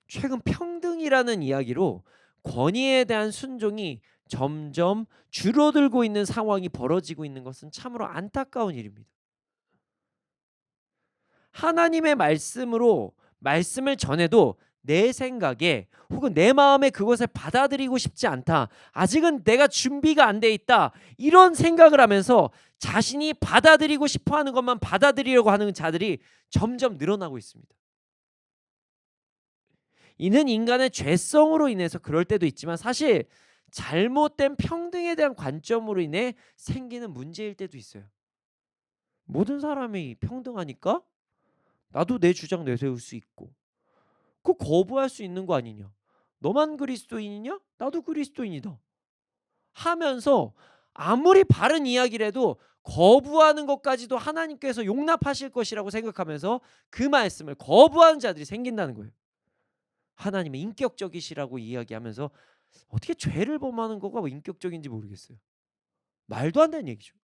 최근 평등이라는 이야기로 권위에 대한 순종이 점점 줄어들고 있는 상황이 벌어지고 있는 것은 참으로 안타까운 일입니다. 하나님의 말씀으로 말씀을 전해도 내 생각에 혹은 내 마음에 그것을 받아들이고 싶지 않다. 아직은 내가 준비가 안 돼 있다. 이런 생각을 하면서 자신이 받아들이고 싶어 하는 것만 받아들이려고 하는 자들이 점점 늘어나고 있습니다. 이는 인간의 죄성으로 인해서 그럴 때도 있지만 사실 잘못된 평등에 대한 관점으로 인해 생기는 문제일 때도 있어요. 모든 사람이 평등하니까 나도 내 주장 내세울 수 있고 그거 거부할 수 있는 거 아니냐. 너만 그리스도인이냐? 나도 그리스도인이다. 하면서 아무리 바른 이야기를 해도 거부하는 것까지도 하나님께서 용납하실 것이라고 생각하면서 그 말씀을 거부하는 자들이 생긴다는 거예요. 하나님의 인격적이시라고 이야기하면서 어떻게 죄를 범하는 거가 뭐 인격적인지 모르겠어요. 말도 안 되는 얘기죠.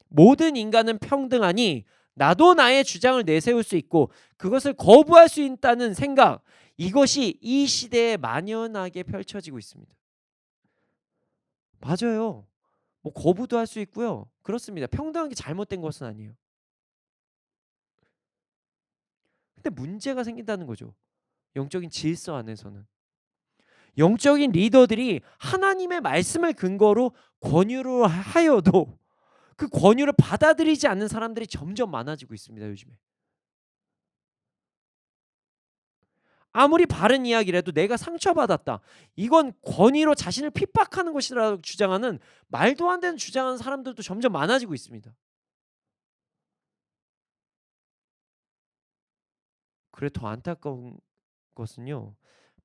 모든 인간은 평등하니 나도 나의 주장을 내세울 수 있고 그것을 거부할 수 있다는 생각, 이것이 이 시대에 만연하게 펼쳐지고 있습니다. 맞아요. 뭐 거부도 할 수 있고요. 그렇습니다. 평등한 게 잘못된 것은 아니에요. 근데 문제가 생긴다는 거죠. 영적인 질서 안에서는. 영적인 리더들이 하나님의 말씀을 근거로 권유를 하여도 그 권유를 받아들이지 않는 사람들이 점점 많아지고 있습니다. 요즘에. 아무리 바른 이야기라도 내가 상처받았다. 이건 권위로 자신을 핍박하는 것이라고 주장하는 말도 안 되는 주장하는 사람들도 점점 많아지고 있습니다. 그래 더 안타까운 것은요.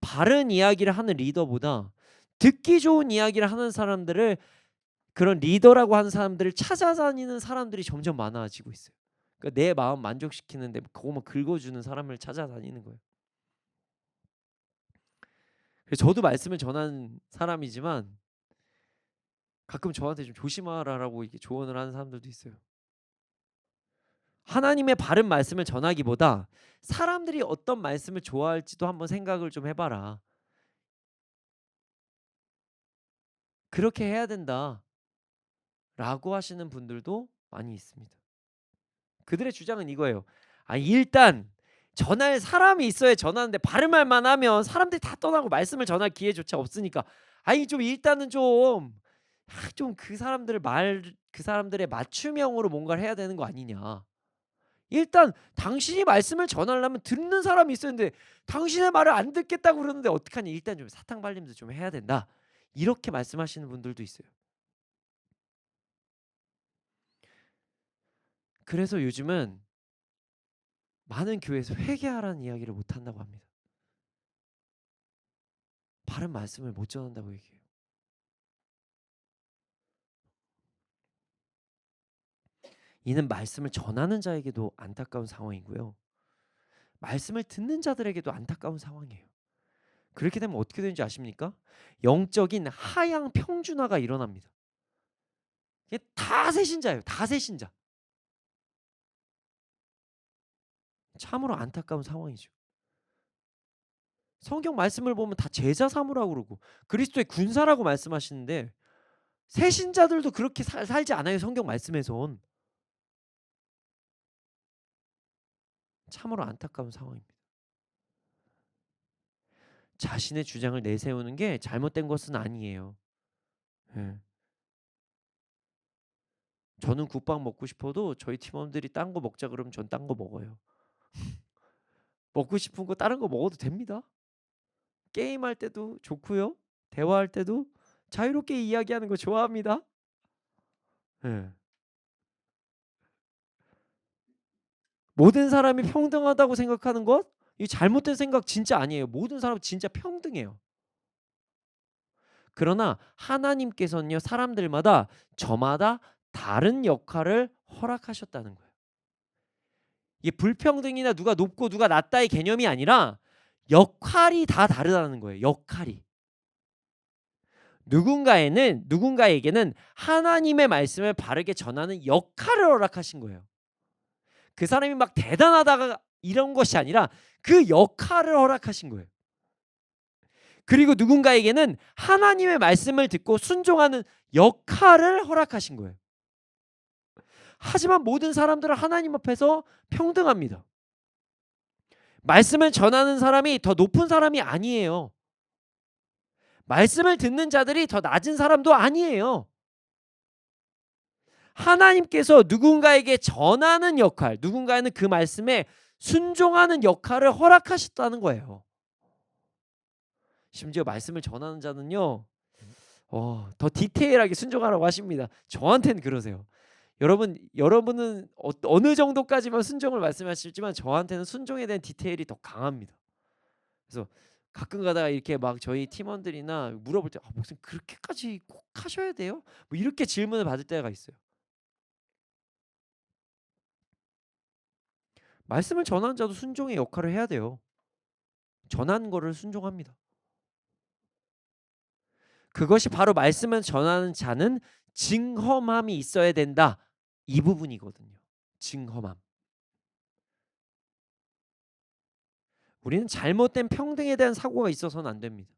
바른 이야기를 하는 리더보다 듣기 좋은 이야기를 하는 사람들을 그런 리더라고 하는 사람들을 찾아다니는 사람들이 점점 많아지고 있어요. 그러니까 내 마음 만족시키는데 그것만 긁어주는 사람을 찾아다니는 거예요. 그래서 저도 말씀을 전하는 사람이지만 가끔 저한테 좀 조심하라라고 이렇게 조언을 하는 사람들도 있어요. 하나님의 바른 말씀을 전하기보다 사람들이 어떤 말씀을 좋아할지도 한번 생각을 좀 해봐라. 그렇게 해야 된다 라고 하시는 분들도 많이 있습니다. 그들의 주장은 이거예요. 일단 전할 사람이 있어야 전하는데 바른 말만 하면 사람들이 다 떠나고 말씀을 전할 기회조차 없으니까 좀 일단은 좀 그 사람들의 맞춤형으로 뭔가를 해야 되는 거 아니냐. 일단 당신이 말씀을 전하려면 듣는 사람이 있어야 되는데 당신의 말을 안 듣겠다고 그러는데 어떡하냐. 일단 좀 사탕 발림도 좀 해야 된다. 이렇게 말씀하시는 분들도 있어요. 그래서 요즘은 많은 교회에서 회개하라는 이야기를 못 한다고 합니다. 바른 말씀을 못 전한다고 얘기해요. 이는 말씀을 전하는 자에게도 안타까운 상황이고요. 말씀을 듣는 자들에게도 안타까운 상황이에요. 그렇게 되면 어떻게 되는지 아십니까? 영적인 하향 평준화가 일어납니다. 이게 다 새신자예요. 다 새신자. 참으로 안타까운 상황이죠. 성경 말씀을 보면 다 제자 삼으라고 그러고 그리스도의 군사라고 말씀하시는데 새신자들도 그렇게 살지 않아요. 성경 말씀에선. 참으로 안타까운 상황입니다. 자신의 주장을 내세우는 게 잘못된 것은 아니에요. 예. 저는 국밥 먹고 싶어도 저희 팀원들이 딴 거 먹자 그러면 전 딴 거 먹어요. 먹고 싶은 거 다른 거 먹어도 됩니다. 게임할 때도 좋고요. 대화할 때도 자유롭게 이야기하는 거 좋아합니다. 예. 모든 사람이 평등하다고 생각하는 것? 이 잘못된 생각 진짜 아니에요. 모든 사람 진짜 평등해요. 그러나 하나님께서는요 사람들마다 저마다 다른 역할을 허락하셨다는 거예요. 이게 불평등이나 누가 높고 누가 낮다의 개념이 아니라 역할이 다 다르다는 거예요. 역할이. 누군가에게는 하나님의 말씀을 바르게 전하는 역할을 허락하신 거예요. 그 사람이 막 대단하다가 이런 것이 아니라 그 역할을 허락하신 거예요. 그리고 누군가에게는 하나님의 말씀을 듣고 순종하는 역할을 허락하신 거예요. 하지만 모든 사람들은 하나님 앞에서 평등합니다. 말씀을 전하는 사람이 더 높은 사람이 아니에요. 말씀을 듣는 자들이 더 낮은 사람도 아니에요. 하나님께서 누군가에게 전하는 역할, 누군가에는 그 말씀에 순종하는 역할을 허락하셨다는 거예요. 심지어 말씀을 전하는 자는요, 더 디테일하게 순종하라고 하십니다. 저한테는 그러세요. 여러분은 어느 정도까지만 순종을 말씀하시지만 저한테는 순종에 대한 디테일이 더 강합니다. 그래서 가끔 가다가 이렇게 막 저희 팀원들이나 물어볼 때 목사님 그렇게까지 꼭 하셔야 돼요? 뭐 이렇게 질문을 받을 때가 있어요. 말씀을 전하는 자도 순종의 역할을 해야 돼요. 전하는 거를 순종합니다. 그것이 바로 말씀을 전하는 자는 증험함이 있어야 된다. 이 부분이거든요. 증험함. 우리는 잘못된 평등에 대한 사고가 있어서는 안 됩니다.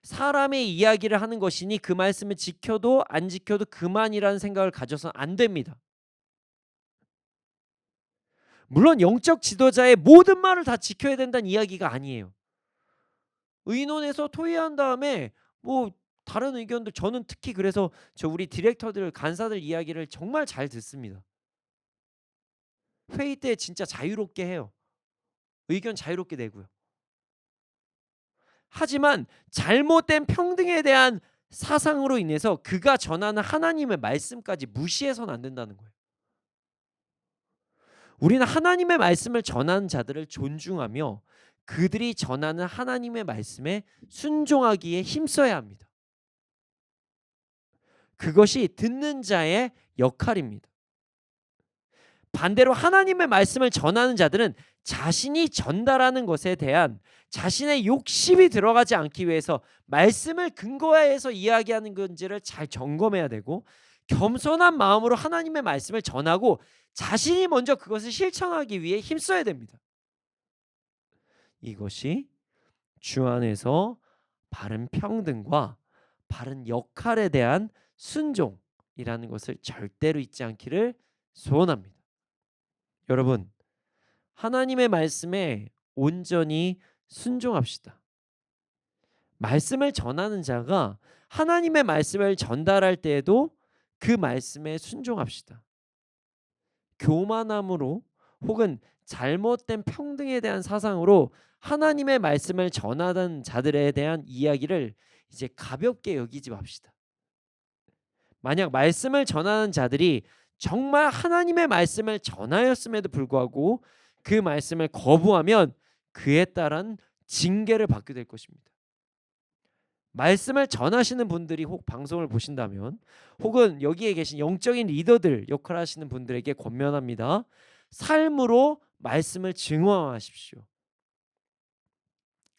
사람의 이야기를 하는 것이니 그 말씀을 지켜도 안 지켜도 그만이라는 생각을 가져서는 안 됩니다. 물론 영적 지도자의 모든 말을 다 지켜야 된다는 이야기가 아니에요. 의논해서 토의한 다음에 뭐 다른 의견들, 저는 특히 그래서 우리 디렉터들, 간사들 이야기를 정말 잘 듣습니다. 회의 때 진짜 자유롭게 해요. 의견 자유롭게 내고요. 하지만 잘못된 평등에 대한 사상으로 인해서 그가 전하는 하나님의 말씀까지 무시해서는 안 된다는 거예요. 우리는 하나님의 말씀을 전하는 자들을 존중하며 그들이 전하는 하나님의 말씀에 순종하기에 힘써야 합니다. 그것이 듣는 자의 역할입니다. 반대로 하나님의 말씀을 전하는 자들은 자신이 전달하는 것에 대한 자신의 욕심이 들어가지 않기 위해서 말씀을 근거해서 이야기하는 건지를 잘 점검해야 되고, 겸손한 마음으로 하나님의 말씀을 전하고 자신이 먼저 그것을 실천하기 위해 힘써야 됩니다. 이것이 주 안에서 바른 평등과 바른 역할에 대한 순종이라는 것을 절대로 잊지 않기를 소원합니다. 여러분, 하나님의 말씀에 온전히 순종합시다. 말씀을 전하는 자가 하나님의 말씀을 전달할 때에도 그 말씀에 순종합시다. 교만함으로 혹은 잘못된 평등에 대한 사상으로 하나님의 말씀을 전하던 자들에 대한 이야기를 이제 가볍게 여기지 맙시다. 만약 말씀을 전하는 자들이 정말 하나님의 말씀을 전하였음에도 불구하고 그 말씀을 거부하면 그에 따른 징계를 받게 될 것입니다. 말씀을 전하시는 분들이 혹 방송을 보신다면, 혹은 여기에 계신 영적인 리더들 역할을 하시는 분들에게 권면합니다. 삶으로 말씀을 증언하십시오.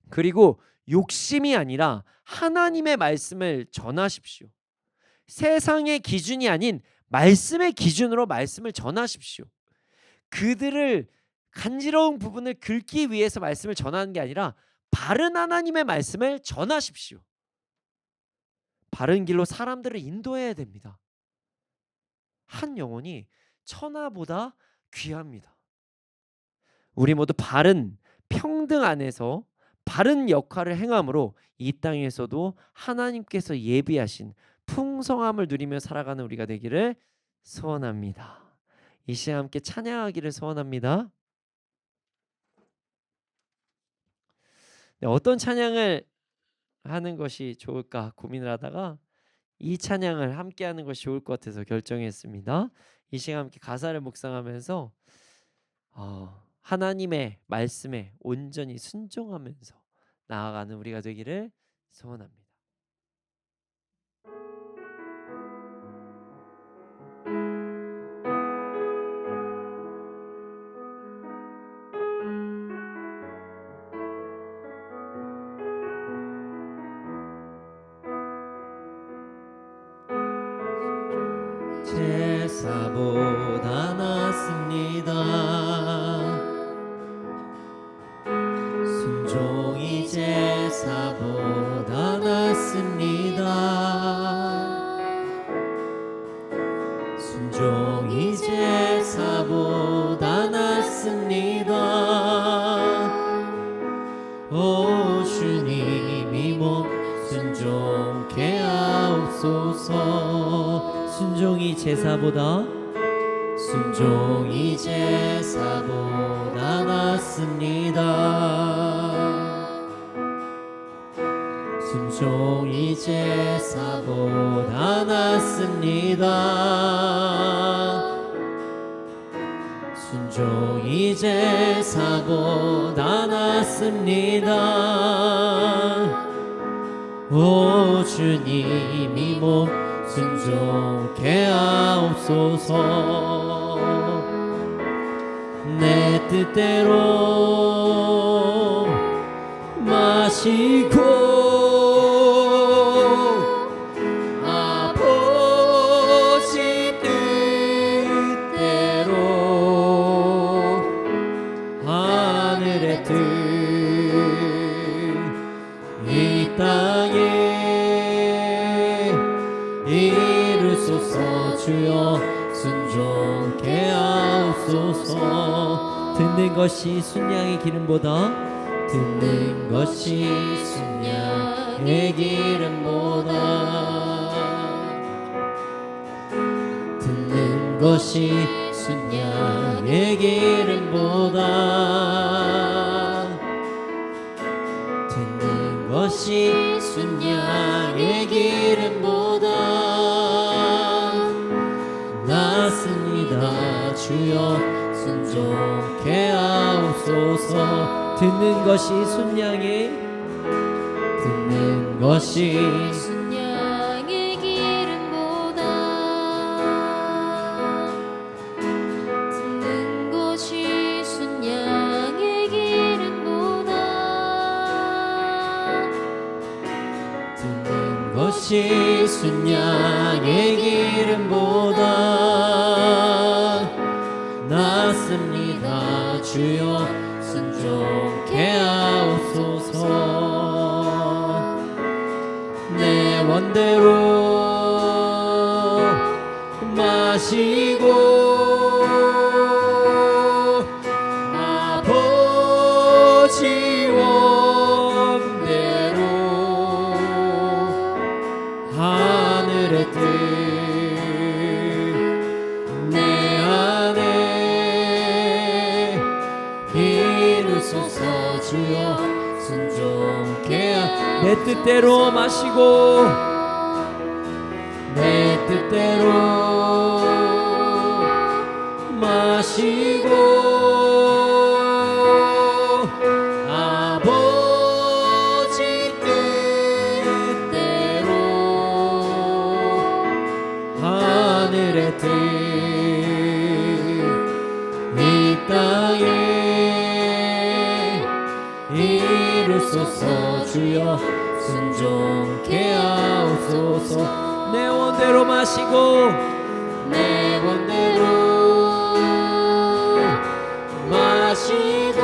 그리고 욕심이 아니라 하나님의 말씀을 전하십시오. 세상의 기준이 아닌 말씀의 기준으로 말씀을 전하십시오. 그들을 간지러운 부분을 긁기 위해서 말씀을 전하는 게 아니라 바른 하나님의 말씀을 전하십시오. 바른 길로 사람들을 인도해야 됩니다. 한 영혼이 천하보다 귀합니다. 우리 모두 바른 평등 안에서 바른 역할을 행함으로 이 땅에서도 하나님께서 예비하신 풍성함을 누리며 살아가는 우리가 되기를 소원합니다. 이 시간 함께 찬양하기를 소원합니다. 어떤 찬양을 하는 것이 좋을까 고민을 하다가 이 찬양을 함께 하는 것이 좋을 것 같아서 결정했습니다. 이 시간 함께 가사를 묵상하면서 하나님의 말씀에 온전히 순종하면서 나아가는 우리가 되기를 소원합니다. 제사보다 낫습니다. 순종이 제사보다 낫습니다. 순종 순종케 하옵소서. 순종이 제사보다 낫습니다. 순종이 제사보다 낫습니다. 순종이 제사보다 낫습니다. 오 주님 이 몸 순종케 하옵소서. 내 뜻대로 마시고 아버지 뜻대로 하늘의 뜻 이 땅에 이루소서. 주여 순종케 하옵소서. 듣는 것이 순양의 기름보다 듣는 것이 순양의 기름보다 듣는 것이 순양의 기름보다 듣는 것이 순양의 기름보다 낫습니다. 주여 순종케 하옵소서. 듣는 것이 순양의 듣는 것이 순양의 기름보다 듣는 것이 순양의 기름보다 듣는 것이 순양의 기름보다 낫습니다. 주여 순종케 하옵소서. 내 원대로 마시고 아버지 원대로 하늘의 뜻 내 안에 이루소서. 주여 순종케 내 뜻대로 마시고 내 뜻대로 마시고 아버지 뜻대로 하늘의 뜻 이 땅에 이루소서. 주여 순종케 하옵소서. 내 원대로 마시고 내 원대로 마시고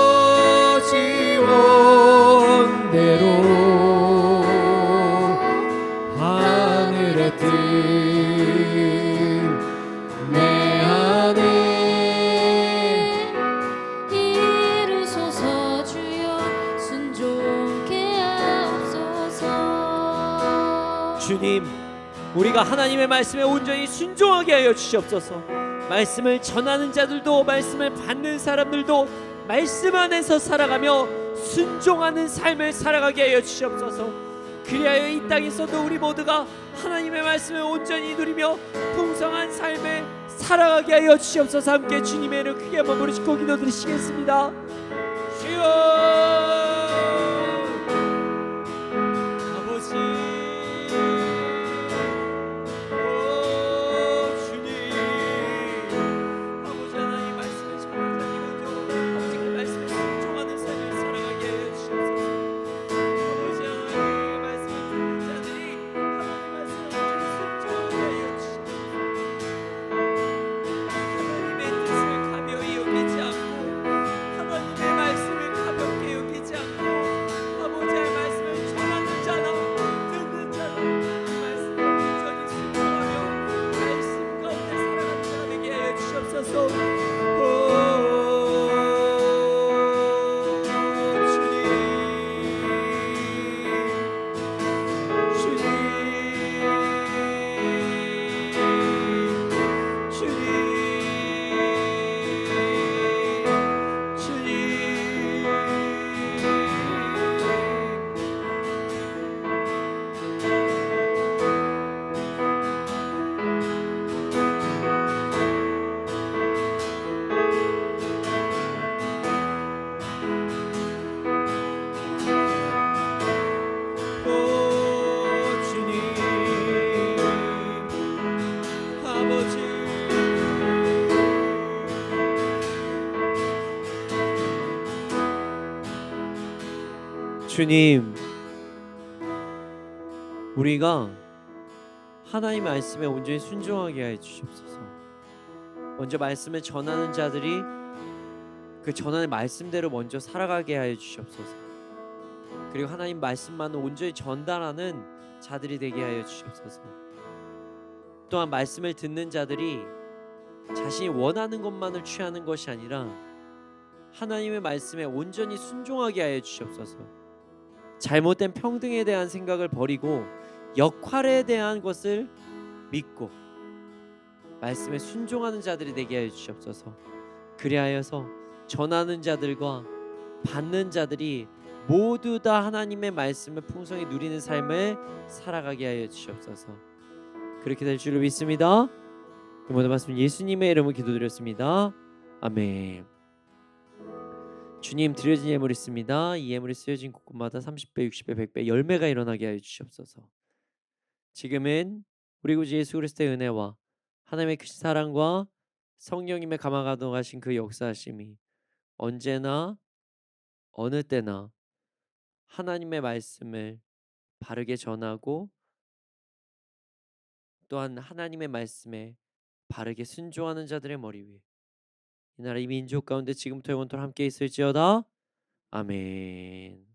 아버지 원대로 하늘의 뜻 내 안에 이루소서. 주여 순종케 하옵소서. 주님, 우리가 하나님의 말씀에 온전히 순종하게 하여 주시옵소서. 말씀을 전하는 자들도 말씀을 받는 사람들도 말씀 안에서 살아가며 순종하는 삶을 살아가게 하여 주시옵소서. 그리하여 이 땅에서도 우리 모두가 하나님의 말씀을 온전히 누리며 풍성한 삶을 살아가게 하여 주시옵소서. 함께 주님의 이름 크게 한번 부르시고 기도드리시겠습니다. 주여 아버지 하나님의 주님, 우리가 하나님의 말씀에 온전히 순종하게 하여 주시옵소서. 먼저 말씀을 전하는 자들이 그 전하는 말씀대로 먼저 살아가게 하여 주시옵소서. 그리고 하나님 말씀만을 온전히 전달하는 자들이 되게 하여 주시옵소서. 또한 말씀을 듣는 자들이 자신이 원하는 것만을 취하는 것이 아니라 하나님의 말씀에 온전히 순종하게 하여 주시옵소서. 잘못된 평등에 대한 생각을 버리고 역할에 대한 것을 믿고 말씀에 순종하는 자들이 되게 하여 주시옵소서. 그리하여서 전하는 자들과 받는 자들이 모두 다 하나님의 말씀을 풍성히 누리는 삶을 살아가게 하여 주시옵소서. 그렇게 될 줄을 믿습니다. 이 모든 말씀 예수님의 이름으로 기도드렸습니다. 아멘. 주님, 드려진 예물 있습니다. 이 예물이 쓰여진 곳곳마다 30배, 60배, 100배 열매가 일어나게 하여 주시옵소서. 지금은 우리 구주 예수 그리스도의 은혜와 하나님의 크신 사랑과 성령님의 감화감동하신 그 역사하심이 언제나 어느 때나 하나님의 말씀을 바르게 전하고 또한 하나님의 말씀에 바르게 순종하는 자들의 머리 위에 이 나라 이 민족 가운데 지금부터 영원토록 함께 있을지어다. 아멘.